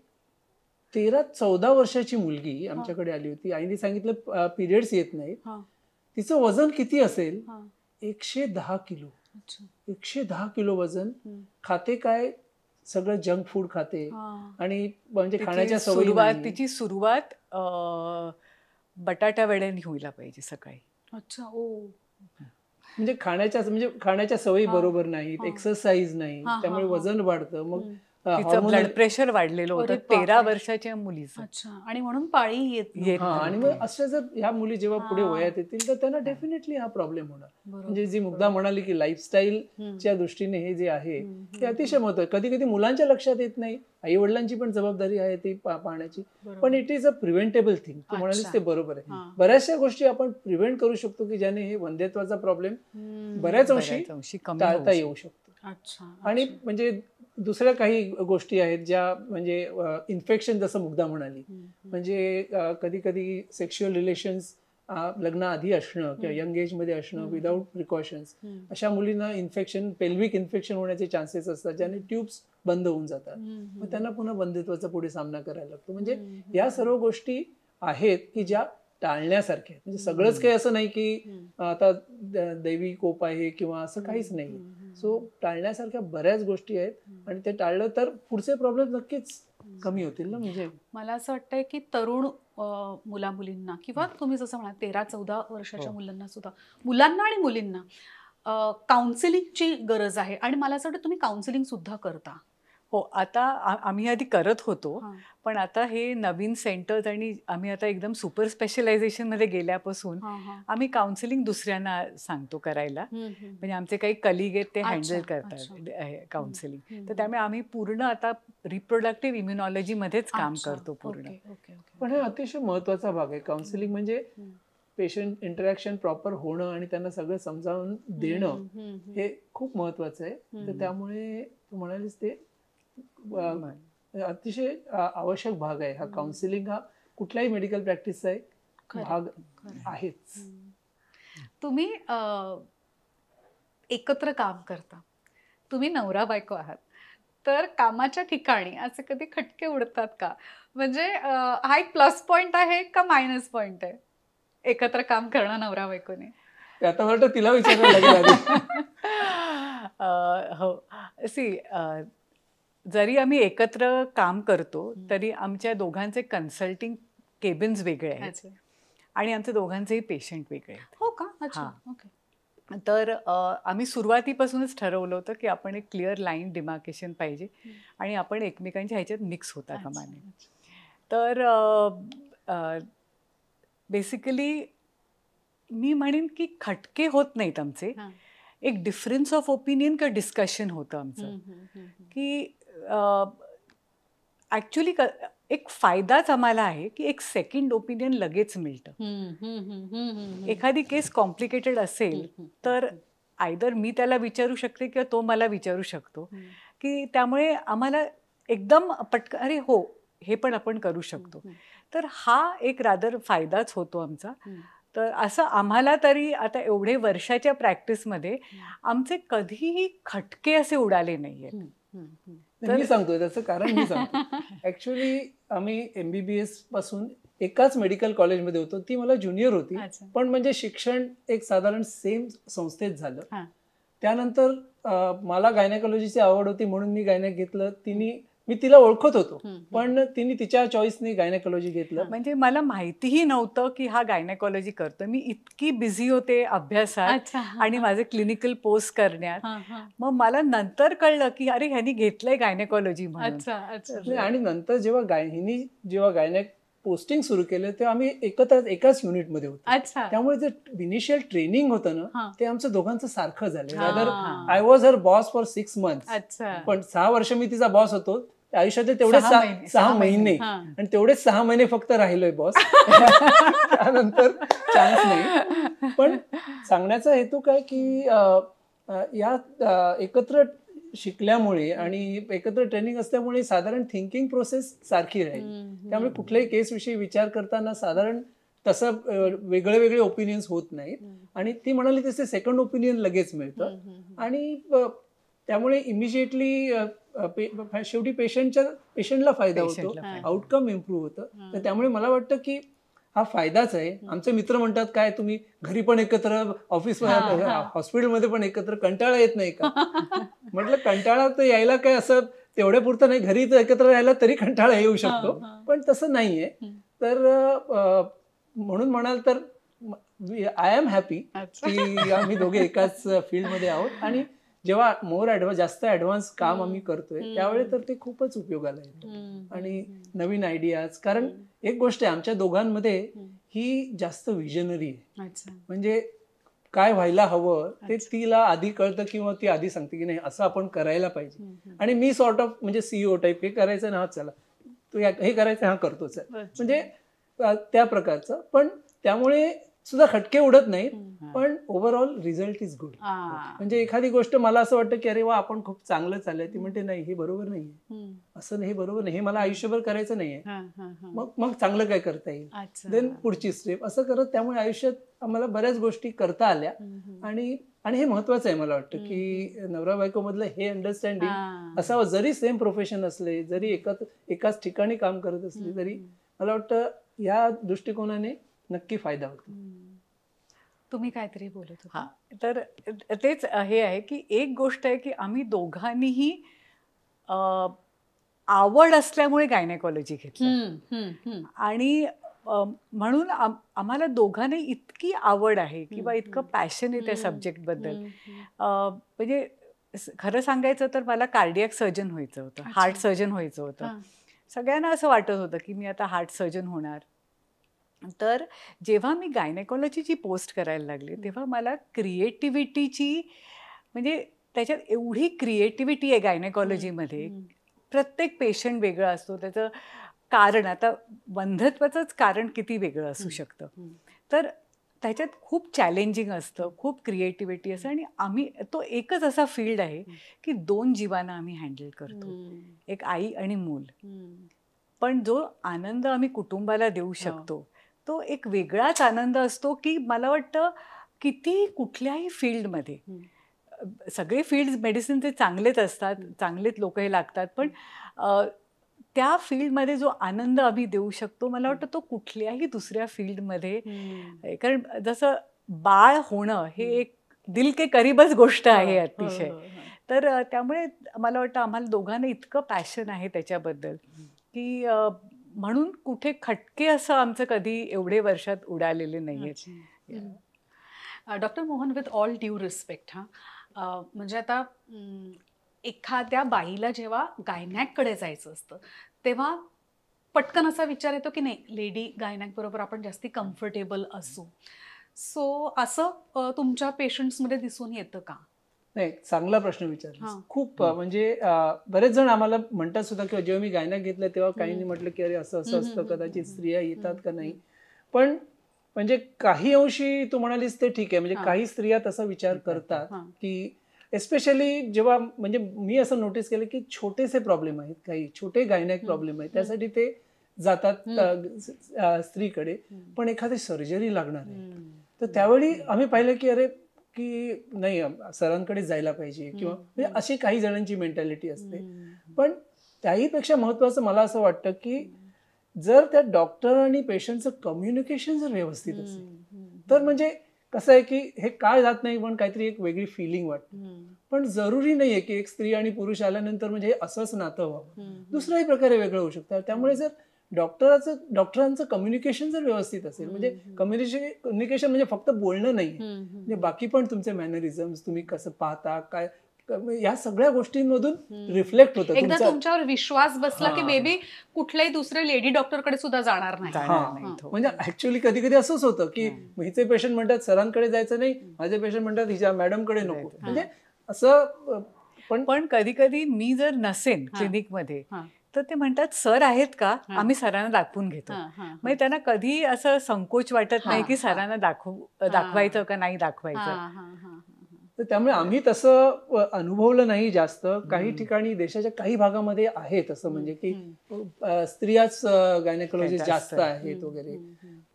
13-14 वर्षाची मुलगी आमच्याकडे आली होती. आईने सांगितलं पिरियड्स येत नाहीत. तिचं वजन किती असेल? 110 किलो. 110 किलो वजन. खाते काय? सगळं जंक फूड खाते. आणि म्हणजे खाण्याच्या सवयी नाही. तिची सुरुवात बटाटा वड्यांनी व्हायला पाहिजे सकाळी. अच्छा. ओ. म्हणजे खाण्याच्या सवयी बरोबर नाहीत, एक्सरसाइज नाही, त्यामुळे वजन वाढतं. मग तिचं ब्लड प्रेशर वाढलेलं होतं 13 वर्षाच्या मुलीचं. अच्छा. आणि म्हणून पाळी येत. आणि मग अशा जर ह्या मुली जेव्हा पुढे वयात येतील तर त्यांना डेफिनेटली हा प्रॉब्लेम होणार. म्हणजे जी मुग्धा म्हणाली की लाईफस्टाईलच्या दृष्टीने हे जे आहे ते अतिशय महत्त्वाचं. कधी कधी मुलांच्या लक्षात येत नाही, आई वडिलांची पण जबाबदारी आहे ती पाहण्याची, पण it is a preventable thing. तू म्हणालीस ते बरोबर आहे. बऱ्याचशा गोष्टी आपण प्रिव्हेंट करू शकतो की ज्याने हे वंध्यत्वाचा प्रॉब्लेम बऱ्याच अंशी टाळता येऊ शकतो. आणि म्हणजे दुसऱ्या काही गोष्टी आहेत ज्या म्हणजे इन्फेक्शन, जसं मुग्धा म्हणाली, म्हणजे कधी कधी सेक्शुअल रिलेशन्स लग्नाआधी असणं किंवा यंग एज मध्ये असणं विदाऊट प्रिकॉशन्स, अशा मुलींना इन्फेक्शन, पेल्विक इन्फेक्शन होण्याचे चान्सेस असतात, ज्याने ट्यूब्स बंद होऊन जातात. मग त्यांना पुन्हा बंधित्वाचा पुढे सामना करायला लागतो. म्हणजे या सर्व गोष्टी आहेत की ज्या टाळण्यासारख्या. म्हणजे सगळंच काही असं नाही की आता दैवी कोप आहे किंवा असं काहीच नाही. सो टाळण्यासारख्या बऱ्याच गोष्टी आहेत, आणि ते टाळलं तर पुढचे प्रॉब्लेम नक्कीच कमी होतील ना. म्हणजे मला असं वाटतंय की तरुण मुला मुलींना, किंवा तुम्ही जसं म्हणा 13-14 वर्षाच्या मुलांना सुद्धा, मुलांना आणि मुलींना काउन्सिलिंगची गरज आहे. आणि मला असं वाटतं तुम्ही काउन्सिलिंग सुद्धा करता. हो, आता आम्ही आधी करत होतो, पण आता हे नवीन सेंटर्स आणि आम्ही आता एकदम सुपर स्पेशलायझेशन मध्ये गेल्यापासून आम्ही काउन्सिलिंग दुसऱ्यांना सांगतो करायला. म्हणजे आमचे काही कलिग आहेत ते हँडल करतात काउन्सिलिंग. तर त्यामुळे आम्ही पूर्ण आता रिप्रोडक्टिव्ह इम्युनॉलॉजी मध्येच काम करतो पूर्ण. पण हे अतिशय महत्वाचा भाग आहे काउन्सिलिंग. म्हणजे पेशंट इंटरॅक्शन प्रॉपर होणं आणि त्यांना सगळं समजावून देणं हे खूप महत्वाचं आहे. तर त्यामुळे तू म्हणालीस ते अतिशय आवश्यक भाग आहे. हा काउन्सिलिंग हा कुठल्याही मेडिकल प्रॅक्टिसचा एक भाग आहेच. तुम्ही एकत्र काम करता, तुम्ही नवरा बायको आहात, तर कामाच्या ठिकाणी असे कधी खटके उडतात का? म्हणजे हा एक प्लस पॉइंट आहे का मायनस पॉइंट आहे एकत्र काम करणं नवरा बायकोने? ते आता वाटतं तिला विचारायला लागेल आधी. हो, सी जरी आम्ही एकत्र काम करतो तरी आमच्या दोघांचे कन्सल्टिंग केबिन्स वेगळे आहेत अच्छा. आणि आमच्या दोघांचेही पेशंट वेगळे आहेत. हो का? अच्छा. हां. ओके. तर आम्ही सुरुवातीपासूनच ठरवलं होतं की आपण एक क्लिअर लाईन डिमार्केशन पाहिजे आणि आपण एकमेकांच्या ह्याच्यात मिक्स होता कामा अच्छा, नये. अच्छा. तर बेसिकली मी म्हणेन की खटके होत नाहीत आमचे. हां. एक डिफरन्स ऑफ ओपिनियन किंवा डिस्कशन होतं आमचं हम्म, हम्म, हम्म, हम्म. की ॲक्च्युली एक फायदाच आम्हाला आहे की एक सेकंड ओपिनियन लगेच मिळतं. हम्म, हम्म, हम्म, हम्म, हम्म. एखादी केस कॉम्प्लिकेटेड असेल हम्म, हम्म, तर आयदर मी त्याला विचारू शकते किंवा तो मला विचारू शकतो हम्म, की त्यामुळे आम्हाला एकदम पटकन अरे हो हे पण आपण करू शकतो. हम्म, तर हा एक रादर फायदाच होतो आमचा. हम्म. तर असं आम्हाला तरी आता एवढे वर्षाच्या प्रॅक्टिसमध्ये आमचे कधीही खटके असे उडाले नाहीये. हम्म, हम्म, हम्म. नाही, मी सांगतोय त्याचं कारण मी सांगतो. ऍक्च्युली आम्ही MBBS पासून एकाच मेडिकल कॉलेजमध्ये होतो. ती मला ज्युनियर होती, अच्छा. पण म्हणजे शिक्षण एक साधारण सेम संस्थेत झालं. हां. त्यानंतर मला गायनेकॉलॉजीची आवड होती म्हणून मी गायनेक घेतलं. मी तिला ओळखत होतो, पण तिने तिच्या चॉईसने गायनेकॉलॉजी घेतलं. म्हणजे मला माहितीही नव्हतं की हा गायनेकॉलॉजी करतो. मी इतकी बिझी होते अभ्यासात अच्छा. आणि माझे क्लिनिकल पोस्ट करण्यात. हां, हां. मग मला नंतर कळलं की अरे ह्यांनी घेतलंय गायनेकॉलॉजी म्हणून. अच्छा, अच्छा. नाही, आणि नंतर जेव्हा गायनेक पोस्टिंग सुरू केलं तेव्हा आम्ही एकत्र एकाच युनिटमध्ये होतो. अच्छा. त्यामुळे जे इनिशियल ट्रेनिंग होतं हां. ना ते आमचं दोघांचं सारखं झालं. हां. Rather I was her boss for 6 months. अच्छा. पण 6 वर्ष मी तिचा बॉस होतो. आयुष्याचे तेवढे 6 महिने. 6 महिने हां. आणि तेवढेच 6 महिने फक्त राहिलोय बॉस. त्यानंतर चान्स नाही. पण सांगण्याचा हेतू काय की या एकत्र शिकल्यामुळे आणि एकत्र ट्रेनिंग असल्यामुळे साधारण थिंकिंग प्रोसेस सारखी राहील. त्यामुळे कुठल्याही केसविषयी विचार करताना साधारण तसं वेगळे वेगळे ओपिनियन्स होत नाहीत. आणि ती म्हणाली तसे सेकंड ओपिनियन लगेच मिळतं. आणि त्यामुळे इमिजिएटली शेवटी पेशंटला फायदा होतो, आउटकम इम्प्रूव्ह होतं. तर त्यामुळे मला वाटतं की हा फायदाच आहे. आमचे मित्र म्हणतात काय तुम्ही घरी पण एकत्र, ऑफिसमध्ये, हॉस्पिटलमध्ये पण एकत्र, कंटाळा येत नाही का? म्हटलं कंटाळा तर यायला काय असं तेवढ्या पुरतं नाही, घरी तर एकत्र राहायला तरी कंटाळा येऊ शकतो, पण तसं नाहीये. तर म्हणून म्हणाल तर आय एम हॅपी की आम्ही दोघे एकाच फील्डमध्ये आहोत. आणि जेव्हा जास्त ऍडव्हान्स काम आम्ही करतोय त्यावेळी तर ते खूपच उपयोगाला येतं. आणि नवीन आयडियाज, कारण एक गोष्ट आहे आमच्या दोघांमध्ये ही जास्त विजनरी आहे. म्हणजे काय व्हायला हवं ते तिला आधी कळतं किंवा ती आधी सांगते की नाही असं आपण करायला पाहिजे. आणि मी सॉर्ट ऑफ म्हणजे CEO टाईप, हे करायचं ना, हा चला तू हे करायचं, हा करतोच. म्हणजे त्या प्रकारचं. पण त्यामुळे सुद्धा खटके उडत नाहीत, पण ओव्हरऑल रिझल्ट इज गुड. म्हणजे एखादी गोष्ट मला असं वाटतं की अरे वा आपण खूप चांगलं चाललंय, ती म्हणते नाही हे बरोबर नाहीये, असं नाही, हे बरोबर नाही, हे मला आयुष्यभर करायचं नाहीये, मग चांगलं काय करता येईल, देन पुढची स्टेप, असं करत त्यामुळे आयुष्यात आम्हाला बऱ्याच गोष्टी करता आल्या. आणि हे महत्वाचं आहे मला वाटतं की नवरा बायको मधलं हे अंडरस्टँडिंग असावं. जरी सेम प्रोफेशन असले, जरी एकाच ठिकाणी काम करत असले, तरी मला वाटतं या दृष्टिकोनाने नक्की फायदा होतो. तुम्ही काहीतरी बोलत होता. हा, तर तेच हे आहे की एक गोष्ट आहे की आम्ही दोघांनीही आवड असल्यामुळे गायनेकॉलॉजी घेतली. आणि म्हणून आम्हाला दोघांनी इतकी आवड आहे किंवा इतकं पॅशन आहे त्या सब्जेक्टबद्दल. म्हणजे खरं सांगायचं तर मला कार्डियक सर्जन व्हायचं होतं, हार्ट सर्जन व्हायचं होतं. सगळ्यांना असं वाटत होतं की मी आता हार्ट सर्जन होणार. तर जेव्हा मी गायनेकॉलॉजीची पोस्ट करायला लागले तेव्हा मला क्रिएटिव्हिटीची, म्हणजे त्याच्यात एवढी क्रिएटिव्हिटी आहे गायनेकॉलॉजीमध्ये. प्रत्येक पेशंट वेगळा असतो, त्याचं कारण, आता बंधत्वाचंच कारण किती वेगळं असू शकतं. तर त्याच्यात खूप चॅलेंजिंग असतं, खूप क्रिएटिव्हिटी असतं. आणि आम्ही तो एकच असा फील्ड आहे की 2 जीवांना आम्ही हँडल करतो, एक आई आणि मूल. पण जो आनंद आम्ही कुटुंबाला देऊ शकतो तो एक वेगळाच आनंद असतो की मला वाटतं किती कुठल्याही फील्डमध्ये सगळे फील्ड मेडिसिनचे चांगलेच असतात, चांगलेच लोक हे लागतात, पण त्या फील्डमध्ये जो आनंद आम्ही देऊ शकतो मला वाटतं तो कुठल्याही दुसऱ्या फील्डमध्ये, कारण जसं बाळ होणं हे एक दिल के करीबच गोष्ट आहे अतिशय. तर त्यामुळे मला वाटतं आम्हाला दोघांना इतकं पॅशन आहे त्याच्याबद्दल की म्हणून कुठे खटके असं आमचं कधी एवढे वर्षात उडालेले नाही आहेत. Doctor Mohan, with all due respect, म्हणजे आता एखाद्या बाईला जेव्हा गायनॅककडे जायचं असतं तेव्हा पटकन असा विचार येतो की नाही, लेडी गायनॅक बरोबर आपण जास्ती कम्फर्टेबल असू. सो असं तुमच्या पेशंट्समध्ये दिसून येतं का? नाही, चांगला प्रश्न विचारला. खूप म्हणजे बरेच जण आम्हाला म्हणतात सुद्धा किंवा जेव्हा मी गायनॅक घेतलं तेव्हा काहींनी म्हटलं की अरे असं असं असतं, कदाचित स्त्रिया येतात का नाही. पण म्हणजे काही अंशी तू म्हणालीस ते ठीक आहे, म्हणजे काही स्त्रिया तसा विचार करतात की एस्पेशली जेव्हा, म्हणजे मी असं नोटीस केलं की छोटेसे प्रॉब्लेम आहेत, काही छोटे गायनॅक प्रॉब्लेम आहेत, त्यासाठी ते जातात स्त्रीकडे. पण एखादी सर्जरी लागणार आहे तर त्यावेळी आम्ही पाहिलं की अरे की नाही, सरांकडे जायला पाहिजे, किंवा म्हणजे अशी काही जणांची मेंटॅलिटी असते. पण त्याहीपेक्षा महत्वाचं मला असं वाटतं की जर त्या डॉक्टर आणि पेशंटचं कम्युनिकेशन जर व्यवस्थित असेल तर म्हणजे कसं आहे की हे काय जात नाही पण काहीतरी एक वेगळी फिलिंग वाटते. पण जरुरी नाहीये की एक स्त्री आणि पुरुष आल्यानंतर म्हणजे हे असंच नातं व्हावं, दुसऱ्याही प्रकारे वेगळं होऊ शकतं. त्यामुळे जर डॉक्टरांचं कम्युनिकेशन जर व्यवस्थित असेल, म्हणजे कम्युनिकेशन म्हणजे फक्त बोलणं नाही, म्हणजे बाकी पण तुमचे मॅनरिझम्स, तुम्ही कसं पाहता, काय, या सगळ्या गोष्टींमधून रिफ्लेक्ट होतं. एकदा तुमच्यावर विश्वास बसला की बेबी कुठल्याही दुसऱ्या लेडी डॉक्टरकडे सुद्धा जाणार नाही. म्हणजे ऍक्च्युअली कधी कधी असंच होतं की हिचे पेशंट म्हणतात सरांकडे जायचं नाही, माझे पेशंट म्हणतात हिच्या मॅडमकडे नको. म्हणजे असं पण कधी कधी मी जर नसेन क्लिनिकमध्ये तर ते म्हणतात सर आहेत का, आम्ही सरांना दाखवून घेतो. म्हणजे त्यांना कधी असं संकोच वाटत नाही की सरांना दाखवायचं का नाही दाखवायचं. तर त्यामुळे आम्ही तसं अनुभवलं नाही जास्त. काही ठिकाणी देशाच्या काही भागामध्ये आहे तसं, म्हणजे की स्त्रियाच गायनेकोलॉजिस्ट जास्त आहेत वगैरे.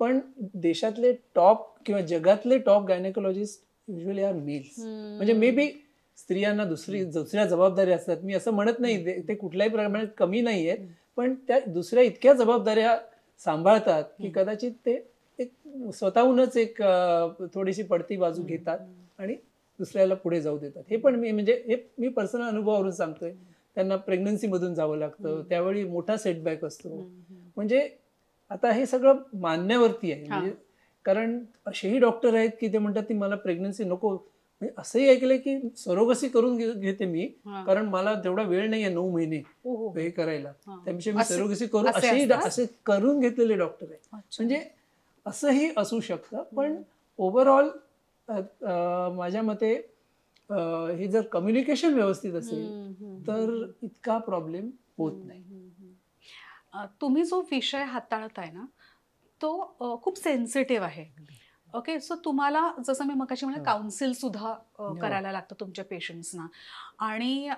पण देशातले टॉप किंवा जगातले top gynaecologist usually are males. म्हणजे मे बी स्त्रियांना दुसऱ्या जबाबदाऱ्या असतात, मी असं म्हणत नाही, ते कुठल्याही प्रमाणात कमी नाही आहेत, पण त्या दुसऱ्या इतक्या जबाबदाऱ्या सांभाळतात की कदाचित ते एक स्वतःहूनच एक थोडीशी पडती बाजू घेतात आणि दुसऱ्याला पुढे जाऊ देतात. हे पण मी पर्सनल अनुभवावरून सांगतोय. त्यांना प्रेग्नन्सी मधून जावं लागतं, त्यावेळी मोठा सेटबॅक असतो. म्हणजे आता हे सगळं मानण्यावरती आहे, म्हणजे कारण असेही डॉक्टर आहेत की ते म्हणतात की मला प्रेग्नन्सी नको. असंही ऐकलंय की सरोगसी करून घेते मी, कारण मला तेवढा वेळ नाहीये 9 महिने हे करायला, त्यापेक्षा मी सरोगसी करू, असे करून घेतलेले डॉक्टर आहेत. म्हणजे असंही असू शकतं. पण ओव्हरऑल माझ्या मते हे जर कम्युनिकेशन व्यवस्थित असेल तर इतका प्रॉब्लेम होत नाही. तुम्ही जो विषय हाताळताय ना तो खूप सेन्सिटिव्ह आहे. ओके, सो तुम्हाला जसं मी मगाशी म्हणलं काउन्सिल सुद्धा करायला लागतं तुमच्या पेशंट्सना. आणि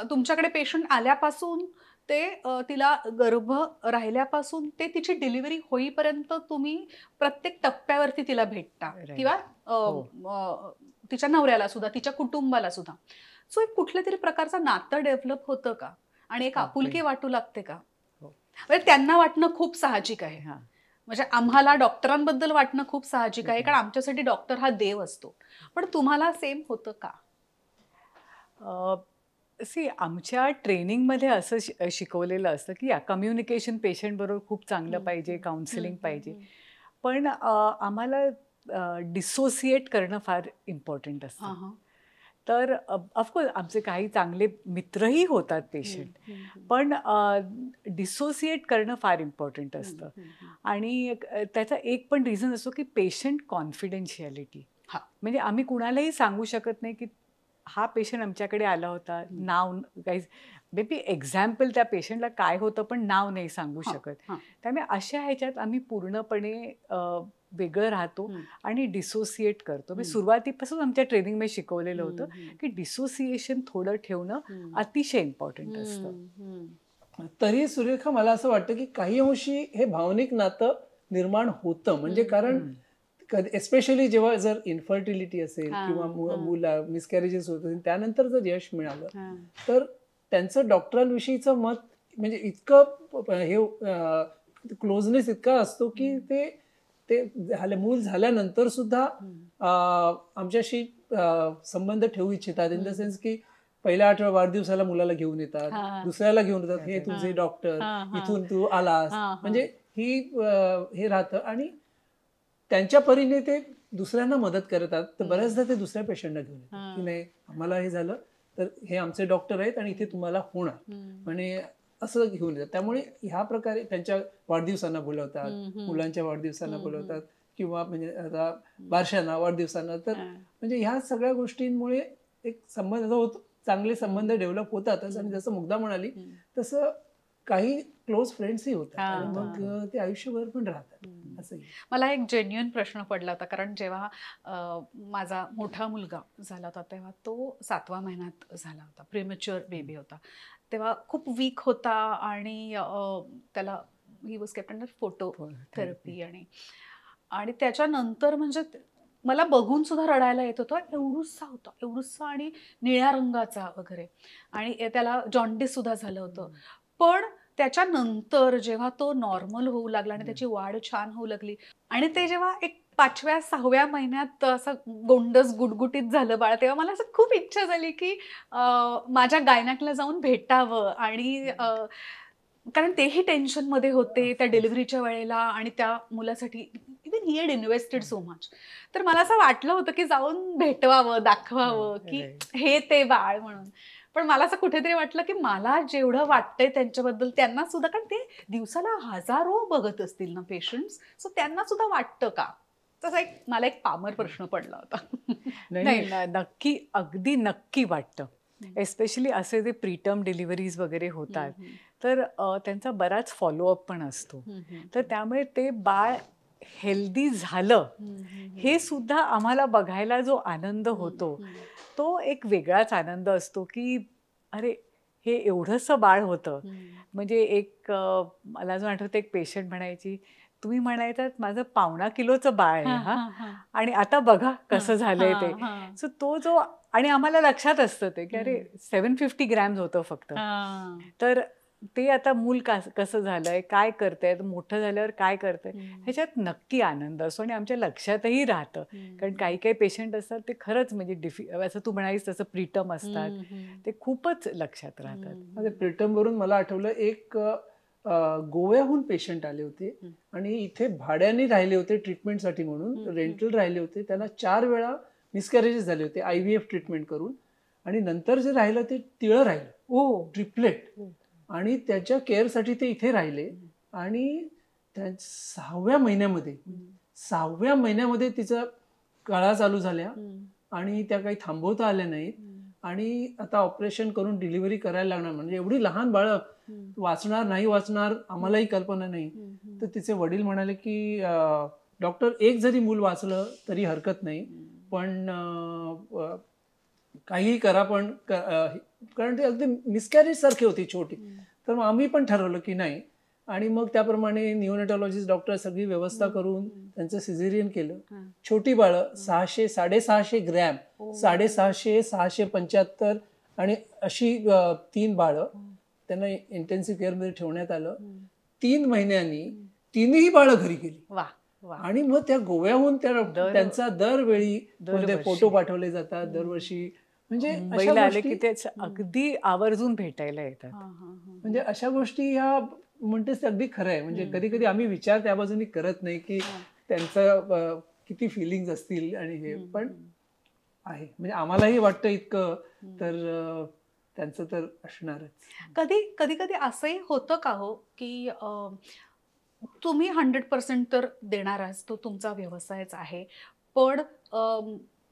तुमच्याकडे पेशंट आल्यापासून ते तिला गर्भ राहिल्यापासून ते तिची डिलिव्हरी होईपर्यंत तुम्ही प्रत्येक टप्प्यावरती तिला भेटता, किंवा तिच्या नवऱ्याला सुद्धा, तिच्या कुटुंबाला सुद्धा. सो एक कुठल्या तरी प्रकारचं नातं डेव्हलप होतं का, आणि एक आपुलकी वाटू लागते का? म्हणजे त्यांना वाटणं खूप साहजिक आहे, म्हणजे आम्हाला डॉक्टरांबद्दल वाटणं खूप साहजिक आहे, कारण आमच्यासाठी डॉक्टर हा देव असतो. पण तुम्हाला सेम होतं का? आमच्या ट्रेनिंगमध्ये असं शिकवलेलं असतं की कम्युनिकेशन पेशंट बरोबर खूप चांगलं पाहिजे, काउन्सिलिंग पाहिजे, पण आम्हाला डिसोसिएट करणं फार इम्पॉर्टंट असतं. तर ऑफकोर्स आमचे काही चांगले मित्रही होतात पेशंट, पण डिसोसिएट करणं फार इम्पॉर्टंट असतं. आणि त्याचा एक पण रिझन असतो की पेशंट कॉन्फिडेन्शियलिटी. म्हणजे आम्ही कुणालाही सांगू शकत नाही की हा पेशंट आमच्याकडे आला होता, नाव काही बेबी एक्झाम्पल त्या पेशंटला काय होतं पण नाव नाही सांगू शकत. त्यामुळे अशा ह्याच्यात आम्ही पूर्णपणे वेगळं राहतो आणि डिसोसिएट करतो. म्हणजे सुरुवातीपासून आमच्या ट्रेनिंगमध्ये शिकवलेलं होतं की डिसोसिएशन थोडं ठेवणं अतिशय इम्पॉर्टंट असतं. तरी सुरेखा मला असं वाटतं की काही अंशी हे भावनिक नातं निर्माण होतं, म्हणजे कारण एस्पेशली जेव्हा जर इन्फर्टिलिटी असेल हा, किंवा हा. मुला मिसकॅरेजेस होत असेल त्यानंतर जर यश मिळालं हा. तर त्यांचं डॉक्टरांविषयीचं मत म्हणजे इतकं हे क्लोजनेस इतका असतो की ते मूल झाल्यानंतर सुद्धा आमच्याशी संबंध ठेवू इच्छितात, इन द सेन्स की पहिल्या 8व्या वाढदिवसाला मुलाला घेऊन येतात, हा. दुसऱ्याला घेऊन येतात, हे तुझे डॉक्टर, हा, हा. इथून तू आलास, हा, हा. म्हणजे हे राहतं आणि त्यांच्या परीने ते दुसऱ्यांना मदत करतात. तर बऱ्याचदा ते दुसऱ्या पेशंटला घेऊन येतात की नाही आम्हाला हे झालं तर हे आमचे डॉक्टर आहेत आणि इथे तुम्हाला होणार, आणि असं घेऊन येतात. त्यामुळे ह्या प्रकारे त्यांच्या वाढदिवसांना बोलवतात, मुलांच्या वाढदिवसांना बोलवतात, किंवा म्हणजे आता बारशांना, वाढदिवसांना. तर म्हणजे ह्या सगळ्या गोष्टींमुळे एक संबंध होतो, चांगले संबंध डेव्हलप होतातच. आणि जसं मुग्धा म्हणाली तसं काही क्लोज फ्रेंड्सही होतात आणि मग ते आयुष्यभर पण राहतात असंही. मला एक जेन्युइन प्रश्न पडला होता, कारण जेव्हा माझा मोठा मुलगा झाला होता तेव्हा तो 7व्या महिन्यात झाला होता, प्रीमॅच्युअर बेबी होता, तेव्हा खूप वीक होता आणि त्याला he was kept under photo therapy. आणि त्याच्यानंतर म्हणजे मला बघून सुद्धा रडायला येत होतं, एवढूसा होता, एवढूसा आणि निळ्या रंगाचा वगैरे, आणि त्याला जॉन्डिस सुद्धा झालं होतं. पण त्याच्यानंतर जेव्हा तो नॉर्मल होऊ लागला आणि त्याची वाढ छान होऊ लागली, आणि ते जेव्हा एक 5व्या-6व्या महिन्यात असं गोंडस गुटगुटीत झालं बाळ, तेव्हा मला असं खूप इच्छा झाली की माझ्या गायनॅकला जाऊन भेटावं. आणि कारण तेही टेन्शनमध्ये होते त्या डिलिव्हरीच्या वेळेला आणि त्या मुलासाठी, even he had invested so much. तर मला असं वाटलं होतं की जाऊन भेटवावं, दाखवावं की हे ते बाळ म्हणून. पण मला असं कुठेतरी वाटलं की मला जेवढं वाटतंय त्यांच्याबद्दल त्यांना सुद्धा, कारण ते दिवसाला हजारो बघत असतील ना पेशंट्स, सो त्यांना सुद्धा वाटतं का? तसा मला एक पामर प्रश्न पडला होता. नाही, नक्की, अगदी नक्की वाटतं. एस्पेशली असे जे प्रीटर्म डिलिव्हरीज वगैरे होतात तर त्यांचा बराच फॉलोअप पण असतो. तर त्यामुळे ते बाळ हेल्दी झालं हे सुद्धा आम्हाला बघायला जो आनंद होतो तो एक वेगळाच आनंद असतो की अरे हे एवढंसं बाळ होतं. म्हणजे एक मला अजून आठवतं, एक पेशंट म्हणायची, तुम्ही म्हणायचात माझं 1.25 किलोचं बाळ आहे हा, आणि आता बघा कसं झालंय ते. सो तो जो, आणि आम्हाला लक्षात असतं ते की अरे 750 ग्रॅम्स होतं फक्त. तर ते आता मूल कसं झालंय, काय करतंय, मोठं झाल्यावर काय करतंय, ह्याच्यात नक्की आनंद असतो आणि आमच्या लक्षातही राहतं. कारण काही काही पेशंट असतात ते खरंच म्हणजे असं तू म्हणालीस तसं प्रीटर्म असतात, ते खूपच लक्षात राहतात. प्रीटर्म वरून मला आठवलं, एक गोव्याहून पेशंट आले होते आणि इथे भाड्याने राहिले होते ट्रीटमेंटसाठी म्हणून, रेंटल राहिले होते. त्यांना 4 वेळा मिसकॅरेजेस झाले होते IVF ट्रीटमेंट करून, आणि नंतर जे राहिलं ते तिळं राहिलं, ट्रिपलेट. आणि त्याच्या केअरसाठी ते इथे राहिले, आणि 6व्या महिन्यामध्ये तिचा कळा चालू झाल्या आणि त्या काही थांबवता आल्या नाहीत, आणि आता ऑपरेशन करून डिलिव्हरी करायला लागणार. म्हणजे एवढी लहान बाळं वाचणार नाही वाचणार आम्हालाही कल्पना नाही. तर तिचे वडील म्हणाले की डॉक्टर, एक जरी मूल वाचलं तरी हरकत नाही, पण काहीही करा, पण कारण ते अगदी मिसकॅरेज सारखी होती छोटी. तर मग आम्ही पण ठरवलं की नाही, आणि मग त्याप्रमाणे निओनेटॉलॉजिस्ट डॉक्टर सगळी व्यवस्था करून त्यांचं सिझेरियन केलं. छोटी बाळं 600-650 ग्रॅम, 650, 675, आणि अशी 3 बाळं त्यांना इंटेन्सिव्ह केअरमध्ये ठेवण्यात आलं. 3 महिन्यांनी 3ही बाळं घरी गेली. आणि मग त्या गोव्याहून त्यांचा दरवेळी फोटो पाठवले जातात दरवर्षी. म्हणजे अशा आले की ते अगदी आवर्जून भेटायला येतात. म्हणजे अशा गोष्टी ह्या म्हणतेस अगदी खरं आहे. म्हणजे कधी कधी आम्ही विचार त्या बाजूनी करत नाही की त्यांचं किती फिलिंग्स असतील, आणि हे पण आहे. म्हणजे आम्हालाही वाटतं इतकं, तर त्यांचं तर असणारच. कधी कधी असंही होतं का हो की तुम्ही 100% तर देणारच, तो तुमचा व्यवसायच आहे, पण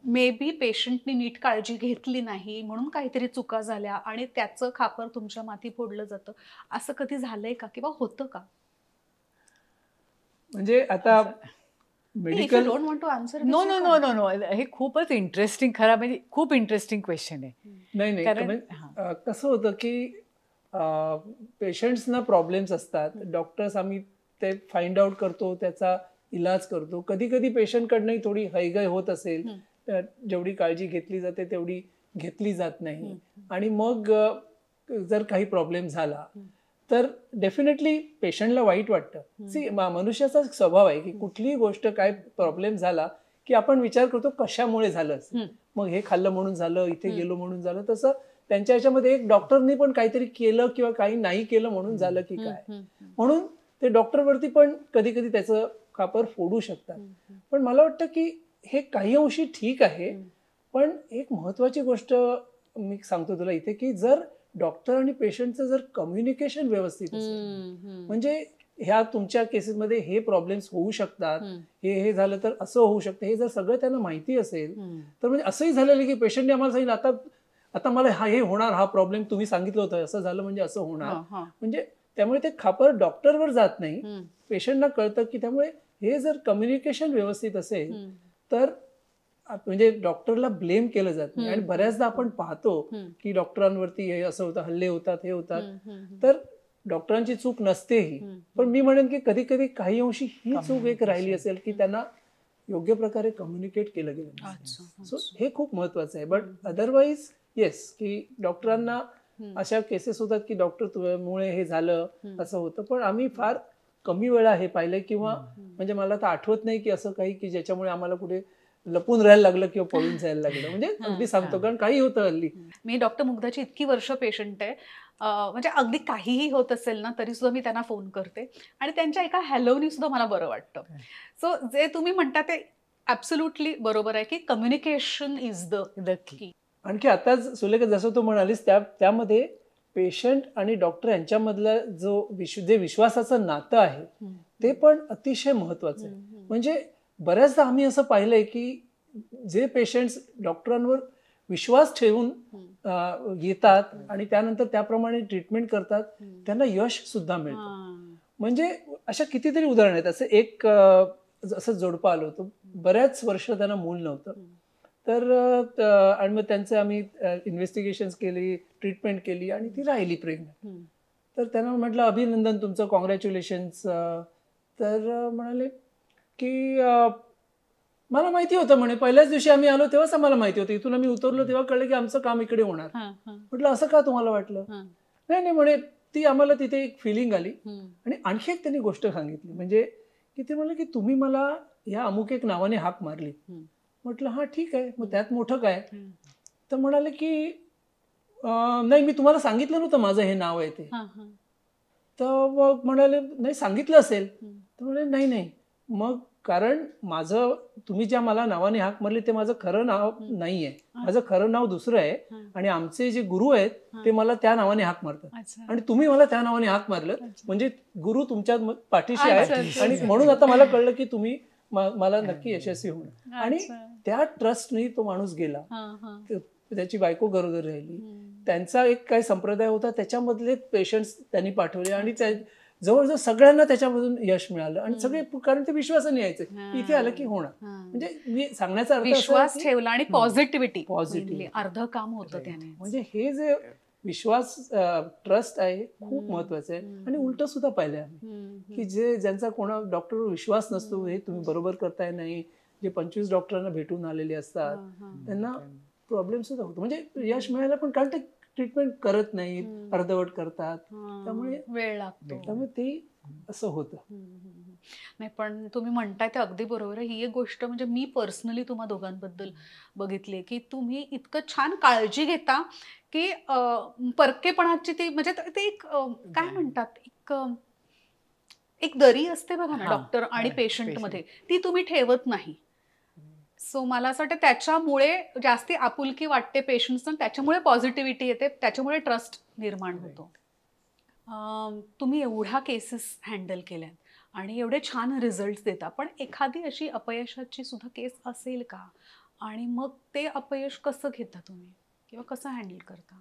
मे बी पेशंटनी नीट काळजी घेतली नाही म्हणून काहीतरी चुका झाल्या आणि त्याचं खापर तुमच्या माथी फोडलं जातं, असं कधी झालंय का किंवा होतं का? म्हणजे आता medical, don't want to answer. No no no no no, हे खूपच इंटरेस्टिंग, खरा म्हणजे खूप इंटरेस्टिंग क्वेश्चन आहे. नाही कारण कसं होतं की पेशंट्सना प्रॉब्लेम्स असतात, डॉक्टर्स आम्ही ते फाइंड आउट करतो, त्याचा इलाज करतो. कधी कधी पेशंटकडनंही थोडी हयगय होत असेल, जेवढी काळजी घेतली जाते तेवढी घेतली जात नाही, आणि मग जर काही प्रॉब्लेम झाला तर डेफिनेटली पेशंटला वाईट वाटतं. सी मनुष्याचा स्वभाव आहे की कुठलीही गोष्ट काय प्रॉब्लेम झाला की आपण विचार करतो कशामुळे झालं असेल. मग हे खाल्लं म्हणून झालं, इथे गेलो म्हणून झालं. तसं त्यांच्या ह्याच्यामध्ये एक डॉक्टरनी पण काहीतरी केलं किंवा काही नाही केलं म्हणून झालं की काय, म्हणून ते डॉक्टरवरती पण कधी कधी त्याचं खापर फोडू शकतात. पण मला वाटतं की हे काही अंशी ठीक आहे, पण एक महत्वाची गोष्ट मी सांगतो तुला इथे की जर डॉक्टर आणि पेशंटचं जर कम्युनिकेशन व्यवस्थित असेल, म्हणजे ह्या तुमच्या केसेसमध्ये हे प्रॉब्लेम्स होऊ शकतात, हे झालं तर असं होऊ शकतं, हे जर सगळं त्यांना माहिती असेल तर म्हणजे असंही झालेलं की पेशंटने आम्हाला सांगितलं आता मला हे होणार, हा प्रॉब्लेम तुम्ही सांगितलं होतं, असं झालं म्हणजे असं होणार, म्हणजे त्यामुळे ते खापर डॉक्टरवर जात नाही, पेशंटना कळतं की. त्यामुळे हे जर कम्युनिकेशन व्यवस्थित असेल तर म्हणजे डॉक्टरला ब्लेम केलं जात नाही. आणि बऱ्याचदा आपण पाहतो की डॉक्टरांवरती हे असं होतं, हल्ले होतात, हे होतात, तर डॉक्टरांची चूक नसतेही, पण मी म्हणेन की कधी कधी काही अंशी ही चूक एक राहिली असेल की त्यांना योग्य प्रकारे कम्युनिकेट केलं गेलं. सो हे खूप महत्वाचं आहे. बट अदरवाईज येस, की डॉक्टरांना अशा केसेस होतात की डॉक्टर तुझ्यामुळे हे झालं, असं होतं, पण आम्ही फार कमी वेळा हे पाहिलंय, किंवा म्हणजे मला तर आठवत नाही की असं काही की ज्याच्यामुळे आम्हाला कुठे लपून राहायला लागलं किंवा पळून जायला लागलं. म्हणजे अगदी सांगतो, कारण काही होतं हल्ली. मी डॉक्टर मुग्धाची इतकी वर्ष पेशंट आहे, म्हणजे अगदी काहीही होत असेल ना तरी सुद्धा मी त्यांना फोन करते आणि त्यांच्या एका हॅलोनी सुद्धा मला बरं वाटतं. सो जे तुम्ही म्हणता ते ॲब्सोल्युटली बरोबर आहे की कम्युनिकेशन इज द की. आणखी आता सुलेखा जसं तू म्हणालीस त्यामध्ये पेशंट आणि डॉक्टर यांच्यामधलं जे विश्वासाचं नातं आहे ते पण अतिशय महत्वाचं आहे. म्हणजे बऱ्याचदा आम्ही असं पाहिलंय की जे पेशंट्स डॉक्टरांवर विश्वास ठेवून येतात आणि त्यानंतर त्याप्रमाणे ट्रीटमेंट करतात, त्यांना यश सुद्धा मिळतं. म्हणजे अशा कितीतरी उदाहरण आहेत. असं एक असं जोडपं आलं होतं, बऱ्याच वर्ष त्यांना मूल नव्हतं, तर आणि मग त्यांचं आम्ही इन्व्हेस्टिगेशन्स केली, ट्रीटमेंट केली आणि ती राहिली प्रेग्नंट. तर त्यांना म्हटलं अभिनंदन तुमचं, कॉंग्रॅच्युलेशन्स. तर म्हणाले की मला माहिती होतं, म्हणे पहिल्याच दिवशी आम्ही आलो तेव्हाच आम्हाला माहिती होतं, इथून आम्ही उतरलो तेव्हा कळलं की आमचं काम इकडे होणार. म्हटलं असं का तुम्हाला वाटलं? नाही म्हणे ती आम्हाला तिथे एक फिलिंग आली. आणि आणखी एक त्यांनी गोष्ट सांगितली, म्हणजे की ते म्हणलं की तुम्ही मला ह्या अमुक एक नावाने हाक मारली. म्हटलं हा ठीक आहे, मग त्यात मोठं काय? तर म्हणाले की नाही, मी तुम्हाला सांगितलं नव्हतं माझं हे नाव आहे ते. तर मग म्हणाले नाही सांगितलं असेल. तर म्हणाले नाही, मग कारण माझं तुम्ही ज्या मला नावाने हाक मारली ते माझं खरं नाव नाहीये, माझं खरं नाव दुसरं आहे, आणि आमचे जे गुरु आहेत ते मला त्या नावाने हाक मारतात, आणि तुम्ही मला त्या नावाने हाक मारलं म्हणजे गुरु तुमच्या पाठीशी आहे, आणि म्हणून आता मला कळलं की तुम्ही मला नक्की यशस्वी होणार. आणि त्या ट्रस्टनी तो माणूस गेला. त्याची बायको गरोदर राहिली. त्यांचा एक काही संप्रदाय होता, त्याच्यामधले पेशंट्स त्यांनी पाठवले आणि जवळजवळ सगळ्यांना त्याच्यामधून यश मिळालं. आणि सगळे, कारण ते विश्वासाने यायचे, इथे आलं की होणार. म्हणजे मी सांगण्याचा अर्थ विश्वास ठेवला आणि पॉझिटिव्हिटी अर्ध काम होतं त्याने. म्हणजे हे जे विश्वास, ट्रस्ट आहे, खूप महत्वाचं आहे. आणि उलट सुद्धा पाहिलंय आम्ही की ज्यांचा कोणा डॉक्टरवर विश्वास नसतो, हे तुम्ही बरोबर करताय नाही, जे 25 डॉक्टरांना भेटून आलेले असतात त्यांना प्रॉब्लेम सुद्धा होतो. म्हणजे यश मिळायला पण, कारण ते ट्रीटमेंट करत नाहीत, अर्धवट करतात, त्यामुळे वेळ लागतो. त्यामुळे ते असं होतं. नाही, पण तुम्ही म्हणताय ते अगदी बरोबर आहे. ही एक गोष्ट म्हणजे मी पर्सनली तुम्हा दोघांबद्दल बघितली की तुम्ही इतकं छान काळजी घेता की परकेपणाची ती, म्हणजे ते एक काय म्हणतात, एक दरी असते बघा ना डॉक्टर आणि पेशंट मध्ये, ती तुम्ही ठेवत नाही. सो मला असं वाटतं त्याच्यामुळे जास्ती आपुलकी वाटते पेशंट्सना, त्याच्यामुळे पॉझिटिव्हिटी येते, त्याच्यामुळे ट्रस्ट निर्माण होतो. तुम्ही एवढ्या केसेस हँडल केल्यात आणि एवढे छान रिझल्ट देता, पण एखादी अशी अपयशाची सुद्धा केस असेल का? आणि मग ते अपयश कसं घेता तुम्ही किंवा कसं हँडल करता?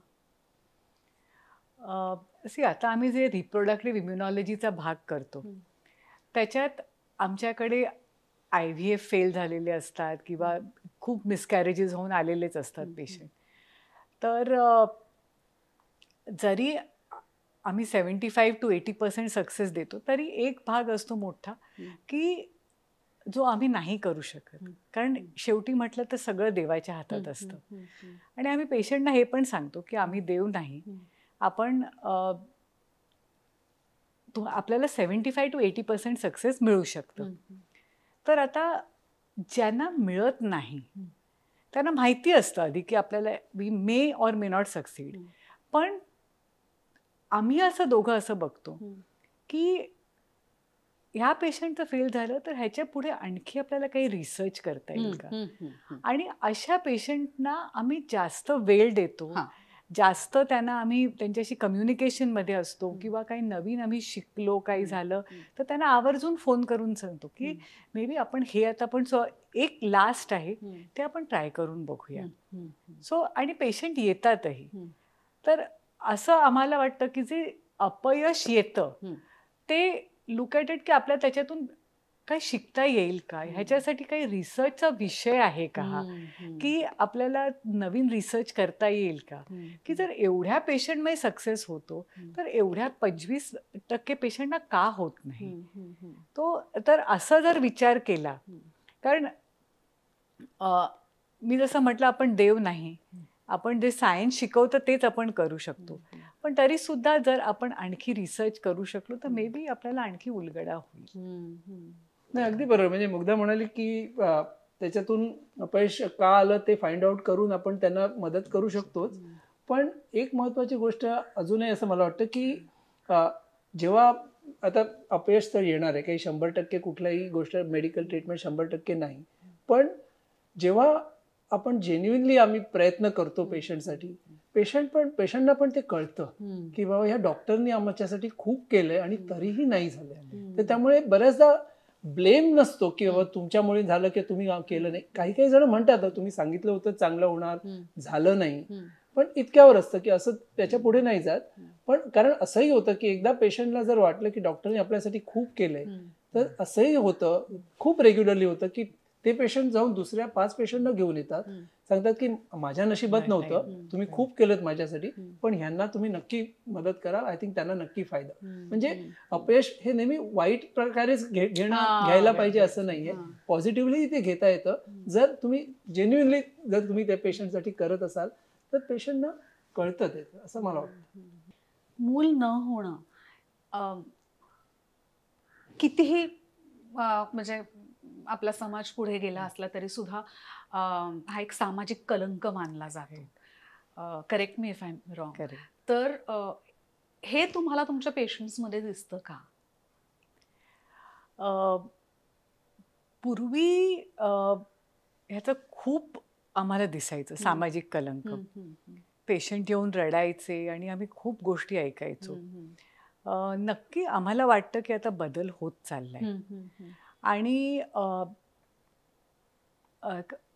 आता आम्ही जे रिप्रोडक्टिव्ह इम्युनॉलॉजीचा भाग करतो त्याच्यात आमच्याकडे IVF फेल झालेले असतात किंवा खूप मिसकॅरेजेस होऊन आलेलेच असतात पेशंट. तर जरी आम्ही 75 to 80% सक्सेस देतो, तरी एक भाग असतो मोठा की जो आम्ही नाही करू शकत. कारण शेवटी म्हटलं तर सगळं देवाच्या हातात असतं. आणि आम्ही पेशंटना हे पण सांगतो की आम्ही देव नाही, आपण आपल्याला 75 to 80% सक्सेस मिळू शकतं. तर आता ज्यांना मिळत नाही त्यांना माहिती असतं आधी की आपल्याला we may or may not succeed. पण आम्ही असं दोघं असं बघतो की ह्या पेशंटचं फेल झालं तर ह्याच्या पुढे आणखी आपल्याला काही रिसर्च करता येईल का. आणि अशा पेशंटना आम्ही जास्त वेळ देतो, जास्त त्यांना आम्ही त्यांच्याशी कम्युनिकेशनमध्ये असतो, किंवा काही नवीन आम्ही शिकलो काही झालं तर त्यांना आवर्जून फोन करून सांगतो की मे बी आपण हे आता पण एक लास्ट आहे ते आपण ट्राय करून बघूया. सो आणि पेशंट येतातही. तर असं आम्हाला वाटतं की जे अपयश येतं ते लुक ॲट इट की आपल्या त्याच्यातून काही शिकता येईल का, ह्याच्यासाठी काही रिसर्चचा विषय आहे का हा, की आपल्याला नवीन रिसर्च करता येईल का, की जर एवढ्या पेशंटमध्ये सक्सेस होतो तर एवढ्या 25% पेशंटना का होत नाही. तो तर असा जर विचार केला, कारण मी जसं म्हटलं आपण देव नाही, आपण जे सायन्स शिकवतं तेच आपण करू शकतो, पण तरी सुद्धा जर आपण आणखी रिसर्च करू शकलो तर मे बी आपल्याला आणखी उलगडा होईल. नाही, अगदी बरोबर. म्हणजे मुग्धा म्हणाली की त्याच्यातून अपयश का आलं ते फाइंड आउट करून आपण त्यांना मदत करू शकतोच. पण एक महत्वाची गोष्ट अजूनही असं मला वाटतं की जेव्हा आता अपयश तर येणार आहे, काही 100% कुठल्याही गोष्ट मेडिकल ट्रीटमेंट 100% नाही, पण जेव्हा आपण जेन्युइनली आम्ही प्रयत्न करतो पेशंटसाठी, पेशंटना पण ते कळतं की बाबा ह्या डॉक्टरनी आमच्यासाठी खूप केलंय आणि तरीही नाही झालंय. तर त्यामुळे बऱ्याचदा ब्लेम नसतो की बाबा तुमच्यामुळे झालं की तुम्ही केलं नाही. काही काही जण म्हणतात तुम्ही सांगितलं होतं चांगलं होणार, झालं नाही, पण इतक्यावर असतं की असं त्याच्या पुढे नाही जात. पण कारण असंही होतं की एकदा पेशंटला जर वाटलं की डॉक्टरने आपल्यासाठी खूप केलंय, तर असंही होतं, खूप रेग्युलरली होतं की ते पेशंट जाऊन दुसऱ्या 5 पेशंटना घेऊन येतात, सांगतात की माझ्या नशिबात नव्हतं, तुम्ही खूप केलं माझ्यासाठी, पण ह्यांना तुम्ही नक्की मदत करा, आय थिंक त्यांना नक्की फायदा. म्हणजे अपयश हे नेहमी वाईट प्रकारेच घ्यायला पाहिजे असं नाहीये, पॉझिटिव्हली ते घेता येतं. जर तुम्ही जेन्युइनली जर तुम्ही त्या पेशंटसाठी करत असाल तर पेशंटना कळतं ते, असं मला वाटतं. मूल न होणं कितीही म्हणजे आपला समाज पुढे गेला असला तरी सुद्धा हा एक सामाजिक कलंक मानला जातो. Correct me if I am wrong. तर हे तुम्हाला तुमच्या पेशंट्समध्ये दिसतं का? पूर्वी ह्याचं खूप आम्हाला दिसायचं सामाजिक कलंक. पेशंट येऊन रडायचे आणि आम्ही खूप गोष्टी ऐकायचो. नक्की आम्हाला वाटतं की आता बदल होत चाललाय. आणि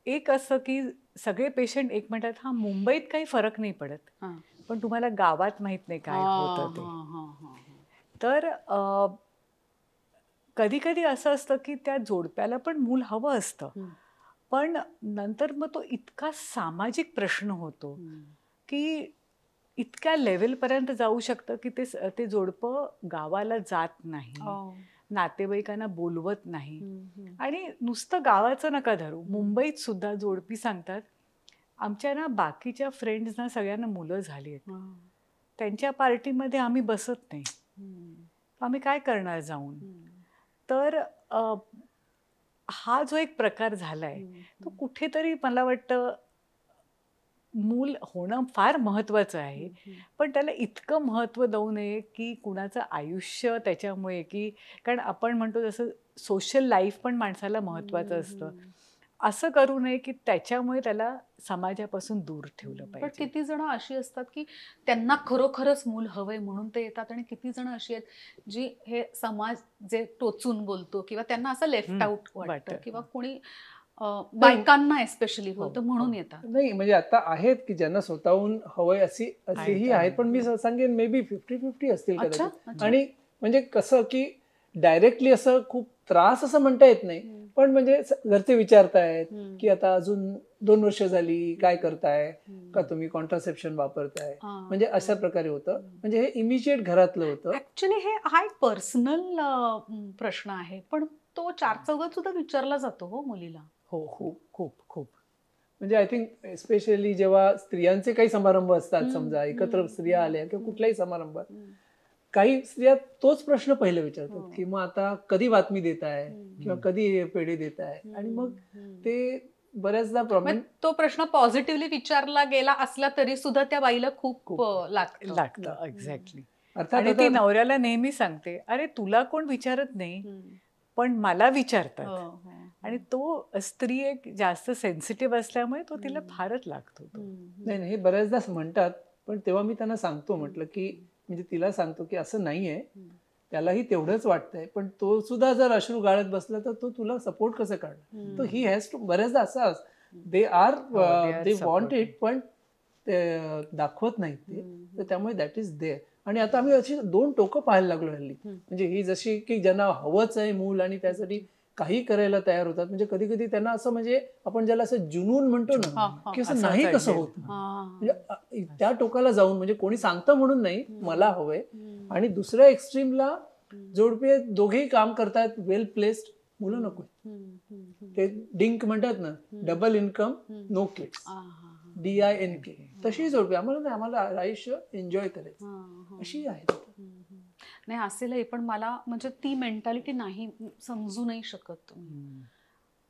एक असं की सगळे पेशंट एक म्हणतात हा मुंबईत काही फरक नाही पडत, पण तुम्हाला गावात माहित नाही काय होतं ते. तर कधी कधी असं असतं की त्या जोडप्याला पण मूल हवं असतं, पण नंतर मग तो इतका सामाजिक प्रश्न होतो की इतक्या लेवलपर्यंत जाऊ शकतं की ते जोडपं गावाला जात नाही, नातेवाईकांना बोलवत नाही. आणि नुसतं गावाचं नका धरू, मुंबईत सुद्धा जोडपी सांगतात आमच्या ना बाकीच्या फ्रेंड्सना सगळ्यांना मुलं झाली आहेत, त्यांच्या पार्टीमध्ये आम्ही बसत नाही, आम्ही काय करणार जाऊन. तर हा जो एक प्रकार झालाय तो कुठेतरी मला वाटतं मूल होणं फार महत्वाचं आहे, पण त्याला इतकं महत्त्व देऊ नये की कुणाचं आयुष्य त्याच्यामुळे, की कारण आपण म्हणतो जसं सोशल लाईफ पण माणसाला महत्वाचं असतं, असं करू नये की त्याच्यामुळे त्याला समाजापासून दूर ठेवलं पण पाहिजे. किती जण अशी असतात की त्यांना खरोखरच मूल हवंय म्हणून ते येतात, आणि किती जण अशी आहेत जी हे समाज जे टोचून बोलतो किंवा त्यांना असं लेफ्ट आउट वाटतं, किंवा कोणी बायकांना एस्पेशली बोलतं म्हणून येतात. नाही, म्हणजे आता आहेत की ज्यांना स्वतःहून हवंय असेही आहेत, पण मी सांगेन मे बी 50-50 असतील कदाचित. आणि म्हणजे कसं की डायरेक्टली असं खूप त्रास असं म्हणता येत नाही, पण म्हणजे घरचे विचारतायत की आता अजून 2 वर्ष झाली, काय करताय का तुम्ही, कॉन्ट्रासेप्शन वापरताय, म्हणजे अशा प्रकारे होतं. म्हणजे हे इमिजिएट घरातलं होतं. ऍक्च्युली हा एक पर्सनल प्रश्न आहे, पण तो चारचौघात सुद्धा विचारला जातो हो मुलीला. हो खूप खूप खूप. म्हणजे आय थिंक स्पेशली जेव्हा स्त्रियांचे काही समारंभ असतात, हम्म, समजा एकत्र हम्म, स्त्रिया आल्या किंवा कुठल्याही समारंभात, हम्म, काही स्त्रिया तोच प्रश्न पहिले हो. विचारतात की मग आता कधी बातमी देत आहे हम्म, किंवा कधी हे पेढे देत आहे. आणि मग हम्म. ते बऱ्याचदा मग प्रॉब्लेम तो प्रश्न पॉझिटिव्हली विचारला गेला असला तरी सुद्धा त्या बाईला खूप खूप लागतं. लागतं एक्झॅक्टली. अर्थात आणि ती आता नवऱ्याला नेहमी सांगते, अरे तुला कोण विचारत नाही हम्म. पण मला विचारतात. हो, हो. आणि तो स्त्री एक जास्त सेन्सिटिव्ह असल्यामुळे तो तिला फारच लागतो तो. नाही नाही, हे बऱ्याचदा म्हणतात, पण तेव्हा मी त्यांना सांगतो, म्हटलं की म्हणजे तिला सांगतो की असं नाहीये, त्यालाही तेवढंच वाटतंय, पण तो सुद्धा जर अश्रू गाळत बसला तर तो तुला सपोर्ट कसं करणार. तो ही हॅज टू, बऱ्याचदा असं they are are they want supporting. It, पण ते दाखवत नाहीत ते. तर त्यामुळे दॅट इज देअर. आणि आता आम्ही अशी दोन टोकं पाहायला लागलो हल्ली. म्हणजे ही जशी की ज्यांना हवंच आहे मूल आणि त्यासाठी काही करायला तयार होतात, म्हणजे कधी कधी त्यांना असं, म्हणजे आपण ज्याला असं जुनून म्हणतो ना, की असं असं नाही कसं चाललंय. होत. म्हणजे त्या टोकाला जाऊन, म्हणजे कोणी सांगतं म्हणून नाही मला हवंय, आणि दुसऱ्या एक्स्ट्रीमला जोडपे दोघेही काम करतात, वेल प्लेस्ड, मुलं नको, ते डिंक म्हणतात ना, double income no kids, DINK, तशी जोडपे आम्हाला नाही, आम्हाला आयुष्य एन्जॉय करायचं, अशी आहे. नाही असेलही, पण मला म्हणजे ती मेंटॅलिटी नाही समजू नाही शकत तुम्ही.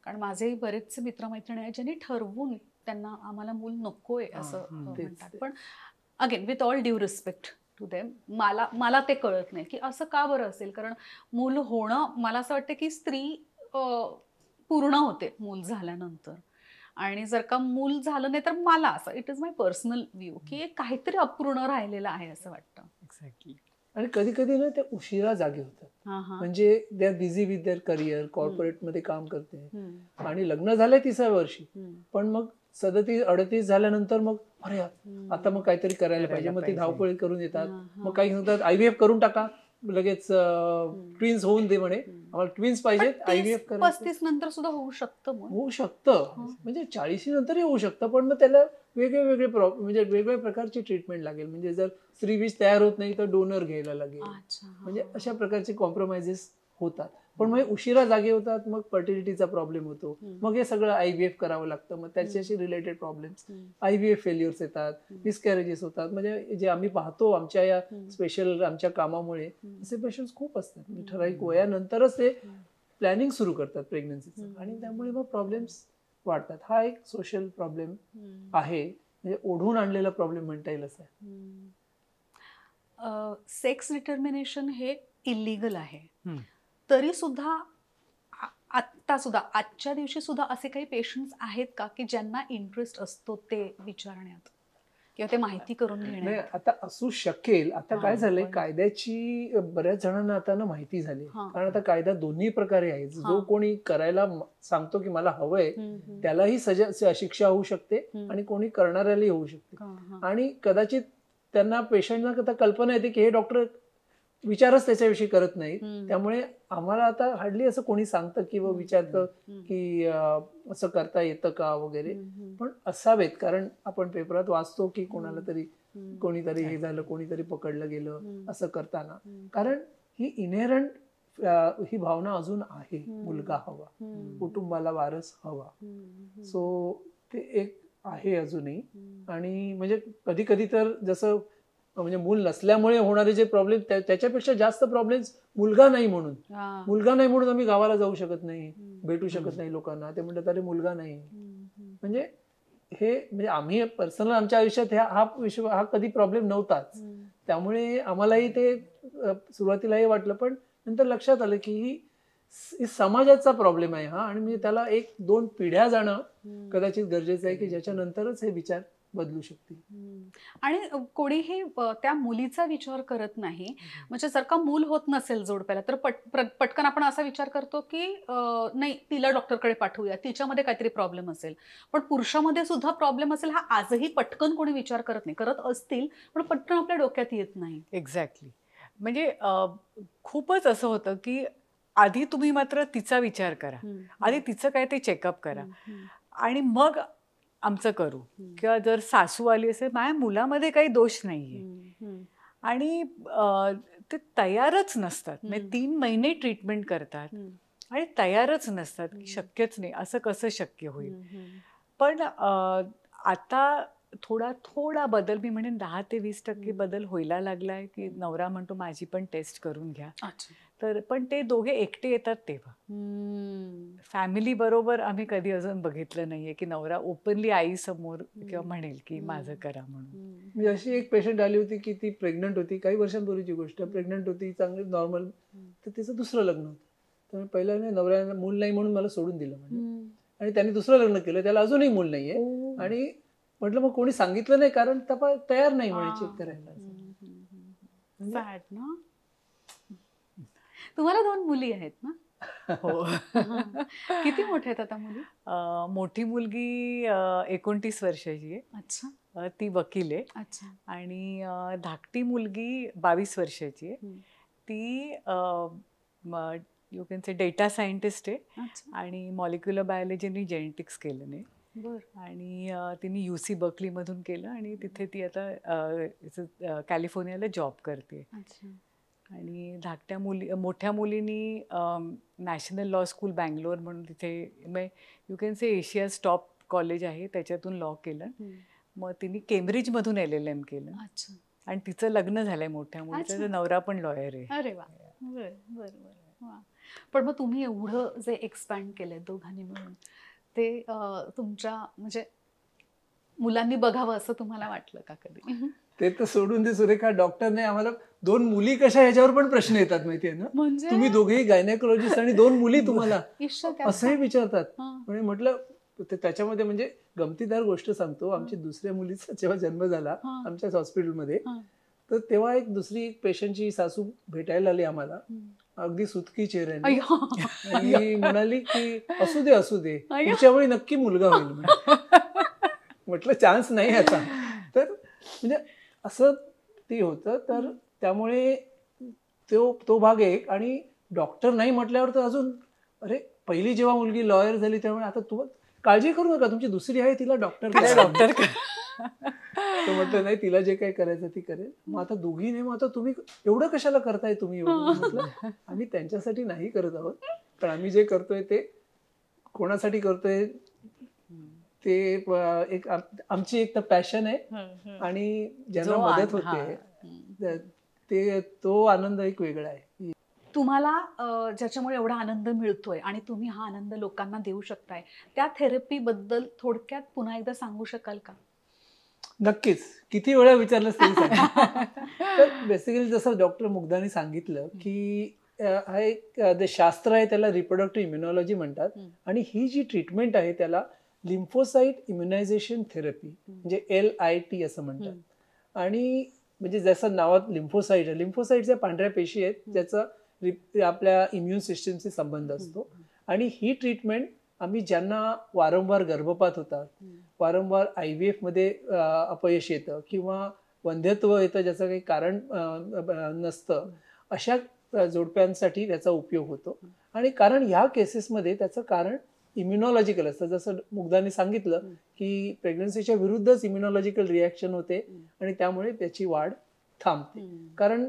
कारण माझेही बरेचसे मित्रमैत्रिणी आहेत ज्यांनी ठरवून त्यांना आम्हाला मूल नकोय असं म्हणतात. पण again with all due respect to them, मला ते कळत नाही की असं का बरं असेल. कारण मूल होणं, मला असं वाटतं की स्त्री पूर्ण होते मूल झाल्यानंतर, आणि जर का मूल झालं नाही तर मला असं, it is my personal view, की एक काहीतरी अपूर्ण राहिलेलं आहे असं वाटतं. एक्झॅक्टली. आणि कधी कधी ना ते उशिरा जागे होतात. म्हणजे they are busy with their career, कॉर्पोरेटमध्ये काम करते आणि लग्न झालंय 30व्या वर्षी, पण मग 37-38 झाल्यानंतर मग अरे आता मग काहीतरी करायला पाहिजे, मग ते धावपळी करून येतात. मग काही म्हणतात IVF करून टाका, लगेच ट्विन्स होऊन दे म्हणे, आम्हाला ट्विन्स पाहिजेत, IVF करायचं. 35 नंतर सुद्धा होऊ शकतं होऊ शकतं, म्हणजे 40 नंतरही होऊ शकतं, पण मग त्याला वेगळे म्हणजे वेगवेगळ्या प्रकारची ट्रीटमेंट लागेल. म्हणजे जर स्त्रीबीज तयार होत नाही तर डोनर घ्यायला लागेल, म्हणजे अशा प्रकारचे कॉम्प्रोमाइजेस होतात. पण मग उशिरा जागे होतात, मग फर्टिलिटीचा प्रॉब्लेम होतो, मग हे सगळं IVF करावं लागतं, मग त्याच्याशी रिलेटेड प्रॉब्लेम्स, IVF फेल्युअर्स येतात, मिसकॅरेजेस होतात. म्हणजे जे आम्ही पाहतो आमच्या या स्पेशल आमच्या कामामुळे, असे पेशंट्स खूप असतात. म्हणजे ठराविक वयानंतरच ते प्लॅनिंग सुरू करतात प्रेग्नन्सीचं, आणि त्यामुळे मग प्रॉब्लेम्स वाढतात. हा एक सोशल प्रॉब्लेम आहे, म्हणजे ओढून आणलेला प्रॉब्लेम म्हणता येईल असं. सेक्स डिटर्मिनेशन हे इलिगल आहे, तरी सुद्धा आत्ता सुद्धा आजच्या दिवशी सुद्धा असे काही पेशंट्स आहेत का की ज्यांना इंटरेस्ट असतो ते विचारण्यात किंवा ते माहिती करून नाही, घेण्यात? आता असू शकेल. आता काय झालंय, कायद्याची बऱ्याच जणांना आता ना माहिती झाली, कारण आता कायदा दोन्ही प्रकारे आहे. जो कोणी करायला सांगतो की मला हवंय त्यालाही शिक्षा होऊ शकते, आणि कोणी करणाऱ्यालाही होऊ शकते. आणि कदाचित त्यांना पेशंटला कल्पना येते की हे डॉक्टर विचारच त्याच्याविषयी करत नाहीत, त्यामुळे आम्हाला आता हार्डली असं कोणी सांगतं किंवा विचारतं की असं करता येतं का वगैरे. पण असावेत, कारण आपण पेपरात वाचतो की कोणाला तरी कोणीतरी हे झालं, कोणीतरी पकडलं गेलं असं करताना. कारण ही इनहेरंट ही भावना अजून आहे, मुलगा हवा, कुटुंबाला वारस हवा. सो ते एक आहे अजूनही. आणि म्हणजे कधी कधी तर जसं म्हणजे मूल नसल्यामुळे होणारे जे प्रॉब्लेम, त्याच्यापेक्षा जास्त प्रॉब्लेम्स मुलगा नाही म्हणून आम्ही गावाला जाऊ शकत नाही, भेटू शकत नाही लोकांना. ते म्हणतात अरे मुलगा नाही. म्हणजे हे म्हणजे आम्ही पर्सनल आमच्या आयुष्यात हा कधी प्रॉब्लेम नव्हताच, त्यामुळे आम्हालाही ते सुरुवातीला हे वाटलं, पण नंतर लक्षात आलं की ही समाजाचा प्रॉब्लेम आहे हा, आणि म्हणजे त्याला 1-2 पिढ्या जाणं कदाचित गरजेचं आहे, की ज्याच्यानंतरच हे विचार बदलू शकतील. आणि कोणीही त्या मुलीचा विचार करत नाही. म्हणजे जर का मूल होत नसेल जोडप्याला तर पटकन आपण असा विचार करतो की नाही तिला डॉक्टरकडे पाठवूया, तिच्यामध्ये काहीतरी प्रॉब्लेम असेल. पण पुरुषामध्ये सुद्धा प्रॉब्लेम असेल हा आजही पटकन कोणी विचार करत नाही. करत असतील पण पटकन आपल्या डोक्यात येत नाही. एक्झॅक्टली. म्हणजे खूपच असं होतं की आधी तुम्ही मात्र तिचा विचार करा, आधी तिचं काय ते चेकअप करा, आणि मग आमचं करू. किंवा जर सासू आली असेल, माझ्या मुलामध्ये काही दोष नाहीये, आणि ते तयारच नसतात. म्हणजे 3 महिने ट्रीटमेंट करतात, आणि तयारच नसतात की शक्यच नाही, असं कसं शक्य होईल. पण आता थोडा थोडा बदल, मी म्हणेन 10 ते 20% बदल व्हायला लागलाय, की नवरा म्हणतो माझी पण टेस्ट करून घ्या. अच्छा. तर पण ते दोघे एकटे येतात तेव्हा. फॅमिली बरोबर आम्ही कधी अजून बघितलं नाहीये की नवरा ओपनली आई समोर किंवा म्हणेल की माझं करा म्हणून. म्हणजे अशी एक पेशंट आली होती की ती प्रेग्नंट होती, काही वर्षांपूर्वीची गोष्ट. प्रेग्नंट होती, चांगली नॉर्मल. तर तिचं दुसरं लग्न होतं. तर पहिला नवऱ्याला मूल नाही म्हणून मला सोडून दिलं म्हणजे. आणि त्यांनी दुसरं लग्न केलं, त्याला अजूनही मूल नाहीये. आणि म्हटलं मग कोणी सांगितलं नाही, कारण तयार नाही म्हणे चेक करायला. सॅड ना. तुम्हाला 2 मुली आहेत ना? हो. किती मोठ्या आहेत आता मुली? मोठी मुलगी 29 वर्षाची आहे. अच्छा. ती वकील आहे. अच्छा. आणि धाकटी मुलगी 22 वर्षाची आहे. ती you can say data scientist आहे. अच्छा. आणि मॉलिक्युलर बायोलॉजी आणि जेनेटिक्स केलं नाही. बरं. आणि तिने UC बर्कलीमधून केलं आणि तिथे ती आता कॅलिफोर्नियाला जॉब करते. अच्छा. आणि मोठ्या मुलीनी नॅशनल लॉ स्कूल बँगलोर म्हणून तिथे you can say Asia's top college आहे, त्याच्यातून लॉ केलं. मग तिने केम्ब्रिजमधून LLM केलं. अच्छा. आणि तिचं लग्न झालंय मोठ्या मुलीचं. अच्छा. नवरा पण लॉयर आहे. अरे वा. बरं बरं बरं. वा. पण मग तुम्ही एवढं जे एक्सपॅन्ड केलंय दोघांनी मिळून, ते तुमच्या म्हणजे मुलांनी बघावं असं तुम्हाला वाटलं का कधी? ते तर सोडून दे सुरेखा, डॉक्टरने आम्हाला 2 मुली कशा ह्याच्यावर पण प्रश्न येतात माहितीये ना. म्हणजे तुम्ही दोघेही गायनेकोलॉजिस्ट आणि 2 मुली तुम्हाला इश्शा असंही विचारतात. हा. म्हणजे म्हटलं त्याच्यामध्ये म्हणजे गमतीदार गोष्ट सांगतो. आमची दुसऱ्या मुलीचा जेव्हा जन्म झाला हा. आमच्याच हॉस्पिटलमध्ये, हा. तर तेव्हा दुसरी पेशंटची सासू भेटायला आली आम्हाला, अगदी सुतकी चेहऱ्याने. अय्यो. आणि म्हणाली की असू दे अय्यो. पुढच्या वेळी नक्की मुलगा होईल म्हणे. म्हटलं चान्स नाही आता. तर म्हणजे असं ते होतं. तर त्यामुळे तो भाग एक. आणि डॉक्टर नाही म्हटल्यावर तर अजून, अरे पहिली जेव्हा मुलगी लॉयर झाली त्यामुळे आता तू काळजी करू नका, तुमची दुसरी आहे तिला डॉक्टर डॉक्टर तो म्हटलं नाही, तिला जे काही करायचं ती करेल. मग आता दोघी नाही, मग आता तुम्ही एवढं कशाला करताय तुम्ही एवढं. म्हटलं आम्ही त्यांच्यासाठी नाही करत आहोत, पण आम्ही जे करतोय ते कोणासाठी करतोय ते एक आमची एक तर पॅशन आहे. आणि ज्यांना मदत होते तो आनंद एक वेगळा आहे. तुम्हाला ज्याच्यामुळे एवढा आनंद मिळतोय आणि तुम्ही हा आनंद लोकांना देऊ शकताय, त्या थेरपी बद्दल थोडक्यात पुन्हा एकदा सांगू शकाल का? नक्कीच, किती वेळा विचारलं तरी सांगेन. तर बेसिकली जसं डॉक्टर मुग्धाने सांगितलं की हा एक शास्त्र आहे, त्याला रिप्रोडक्टिव्ह इम्युनॉलॉजी म्हणतात. आणि ही जी ट्रीटमेंट आहे त्याला लिम्फोसाइट इम्युनायझेशन थेरपी म्हणजे LIT असं म्हणतात. आणि म्हणजे जसं नावात लिम्फोसाइट ज्या पांढऱ्या पेशी आहेत ज्याचा आपल्या इम्युन सिस्टीमशी संबंध असतो. आणि ही ट्रीटमेंट आम्ही ज्यांना वारंवार गर्भपात होतात, वारंवार IVF मध्ये अपयश येतं किंवा वंध्यत्व येतं ज्याचं काही कारण नसतं, अशा जोडप्यांसाठी त्याचा उपयोग होतो. आणि कारण ह्या केसेसमध्ये त्याचं कारण इम्युनॉलॉजिकल असतं. जसं मुग्धाने सांगितलं की प्रेग्नन्सीच्या विरुद्धच इम्युनॉलॉजिकल रिॲक्शन होते आणि त्यामुळे त्याची वाढ थांबते. कारण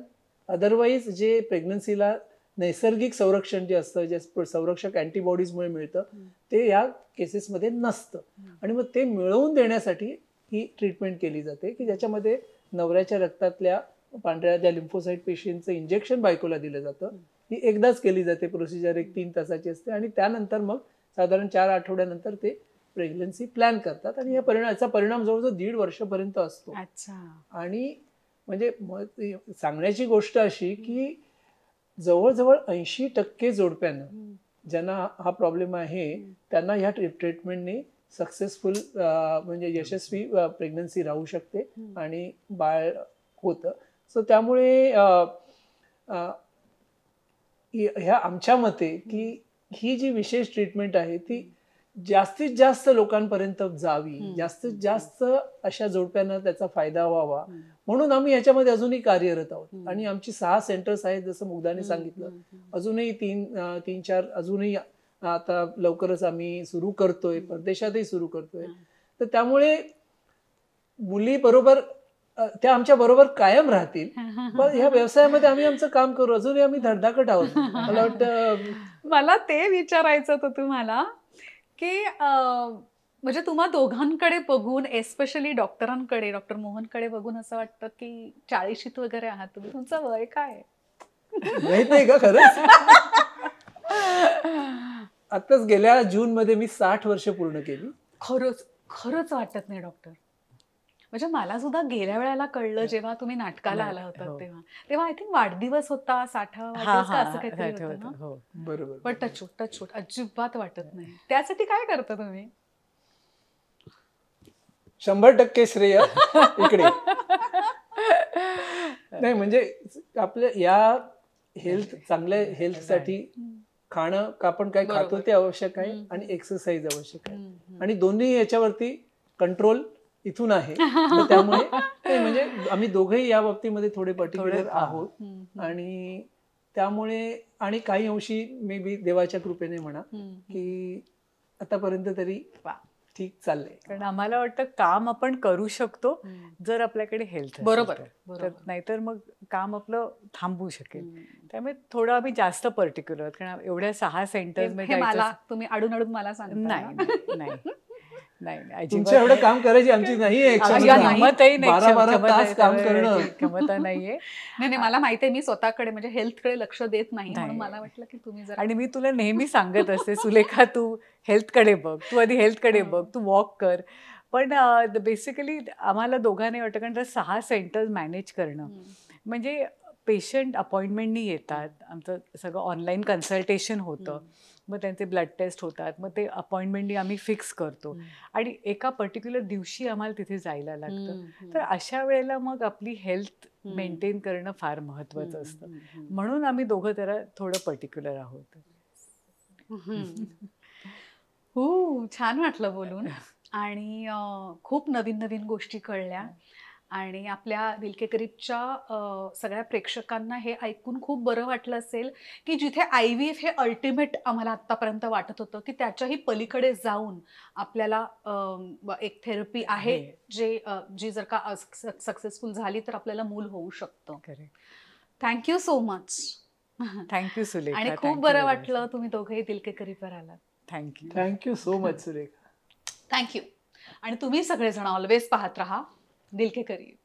अदरवाईज जे प्रेग्नन्सीला नैसर्गिक संरक्षण जे असतं, जे संरक्षक अँटीबॉडीजमुळे मिळतं, ते या केसेसमध्ये नसतं. आणि मग ते मिळवून देण्यासाठी ही ट्रीटमेंट केली जाते की ज्याच्यामध्ये नवऱ्याच्या रक्तातल्या पांढऱ्या ज्या लिम्फोसाइट पेशींचं इंजेक्शन बायकोला दिलं जातं. ही एकदाच केली जाते प्रोसिजर, एक 3 तासाची असते. आणि त्यानंतर मग साधारण 4 आठवड्यानंतर ते प्रेग्नन्सी प्लॅन करतात. आणि याचा परिणाम जवळजवळ 1.5 वर्षापर्यंत असतो. आणि म्हणजे सांगण्याची गोष्ट अशी की जवळजवळ 80% जोडप्यांना ज्यांना हा प्रॉब्लेम आहे त्यांना ह्या ट्रीटमेंटने सक्सेसफुल म्हणजे यशस्वी प्रेग्नन्सी राहू शकते आणि बाळ होतं. सो त्यामुळे ह्या आमच्या मते की ही जी विशेष ट्रीटमेंट आहे ती जास्तीत जास्त लोकांपर्यंत जावी, जास्तीत जास्त अशा जोडप्यांना त्याचा फायदा व्हावा, म्हणून आम्ही याच्यामध्ये अजूनही कार्यरत आहोत. आणि आमची 6 सेंटर्स आहेत जसं मुग्धाने सांगितलं. अजूनही 3-4 अजूनही आता लवकरच आम्ही सुरू करतोय, परदेशातही सुरू करतोय. तर त्यामुळे मुली बरोबर त्या आमच्या बरोबर कायम राहतील. पण ह्या व्यवसायामध्ये आम्ही आमचं काम करू, अजूनही आम्ही धडधाकट आहोत. मला वाटतं मला ते विचारायचं होतं तुम्हाला की म्हणजे तुम्हा दोघांकडे बघून, एस्पेशली डॉक्टरांकडे, डॉक्टर मोहनकडे बघून असं वाटतं की 40शीत वगैरे आहात तुम्ही. तुमचं वय काय आहे? माहित नाही का खरंच? आताच गेल्या जून मध्ये मी 60 वर्ष पूर्ण केली. खरंच खरंच वाटत नाही डॉक्टर. म्हणजे मला सुद्धा गेल्या वेळेला कळलं जेव्हा तुम्ही नाटकाला आला होता हो. तेव्हा आय थिंक वाढदिवस होता, 60वा वाढदिवस का असं काहीतरी होतं ना. हो. बरोबर. पण टचूट अजिबात वाटत नाही. त्यासाठी काय करता तुम्ही? 100% श्रेय इकडे. नाही म्हणजे आपल्या या हेल्थ, चांगल्या हेल्थसाठी खाणं, आपण काय खातो ते आवश्यक आहे आणि एक्सरसाइज आवश्यक आहे. आणि दोन्ही याच्यावरती कंट्रोल इथून आहे. तर त्यामुळे नाही म्हणजे आम्ही दोघेही या बाबतीमध्ये थोडे पर्टिक्युलर आहोत. आणि त्यामुळे आणि काही अंशी मे बी देवाच्या कृपेने म्हणा की आतापर्यंत तरी ठीक चाललंय. कारण आम्हाला वाटतं काम आपण करू शकतो जर आपल्याकडे हेल्थ. बरोबर. नाहीतर मग काम आपलं थांबू शकेल. त्यामुळे थोडं आम्ही जास्त पर्टिक्युलर, कारण एवढ्या 6 सेंटर्स हे मला तुम्ही अडून मला सांगता नाही नाही नाही, तुमचं एवढं काम करायची आमची नाहीये क्षमताही नाही, 12 तास काम करणं क्षमता नाहीये. नाही मला माहिती आहे, मी स्वतःकडे म्हणजे हेल्थकडे लक्ष देत नाही, म्हणून मला वाटलं की तुम्ही जरा. आणि मी तुला नेहमी सांगत असते, सुलेखा तू हेल्थकडे बघ, तू आधी हेल्थकडे बघ, तू वॉक कर. पण बेसिकली आम्हाला दोघांनी वाटतं, कारण 6 सेंटर्स मॅनेज करणं म्हणजे पेशंट अपॉइंटमेंटनी येतात, आमचं सगळं ऑनलाईन कन्सल्टेशन होतं, मग त्यांचे ब्लड टेस्ट होतात, मग ते अपॉइंटमेंटनी आम्ही फिक्स करतो आणि एका पर्टिक्युलर दिवशी आम्हाला तिथे जायला लागतं. तर अशा वेळेला मग आपली हेल्थ मेंटेन करणं फार महत्त्वाचं असतं. म्हणून आम्ही दोघं जरा थोडं पर्टिक्युलर आहोत. हो, छान वाटलं बोलून आणि खूप नवीन नवीन गोष्टी कळल्या आणि आपल्या दिल के करीबच्या सगळ्या प्रेक्षकांना हे ऐकून खूप बरं वाटलं असेल की जिथे IVF हे अल्टिमेट आम्हाला आत्तापर्यंत वाटत होतं की त्याच्याही पलीकडे जाऊन आपल्याला एक थेरपी आहे जी जर का सक्सेसफुल झाली तर आपल्याला मूल होऊ शकतं. Thank you so much. Thank you Sulekha. आणि खूप बरं वाटलं तुम्ही दोघेही दिल के करीबवर आलात. Thank you so much Surekha. Thank you. आणि तुम्ही सगळेजण ऑलवेज पाहत राहा दिल के करीब.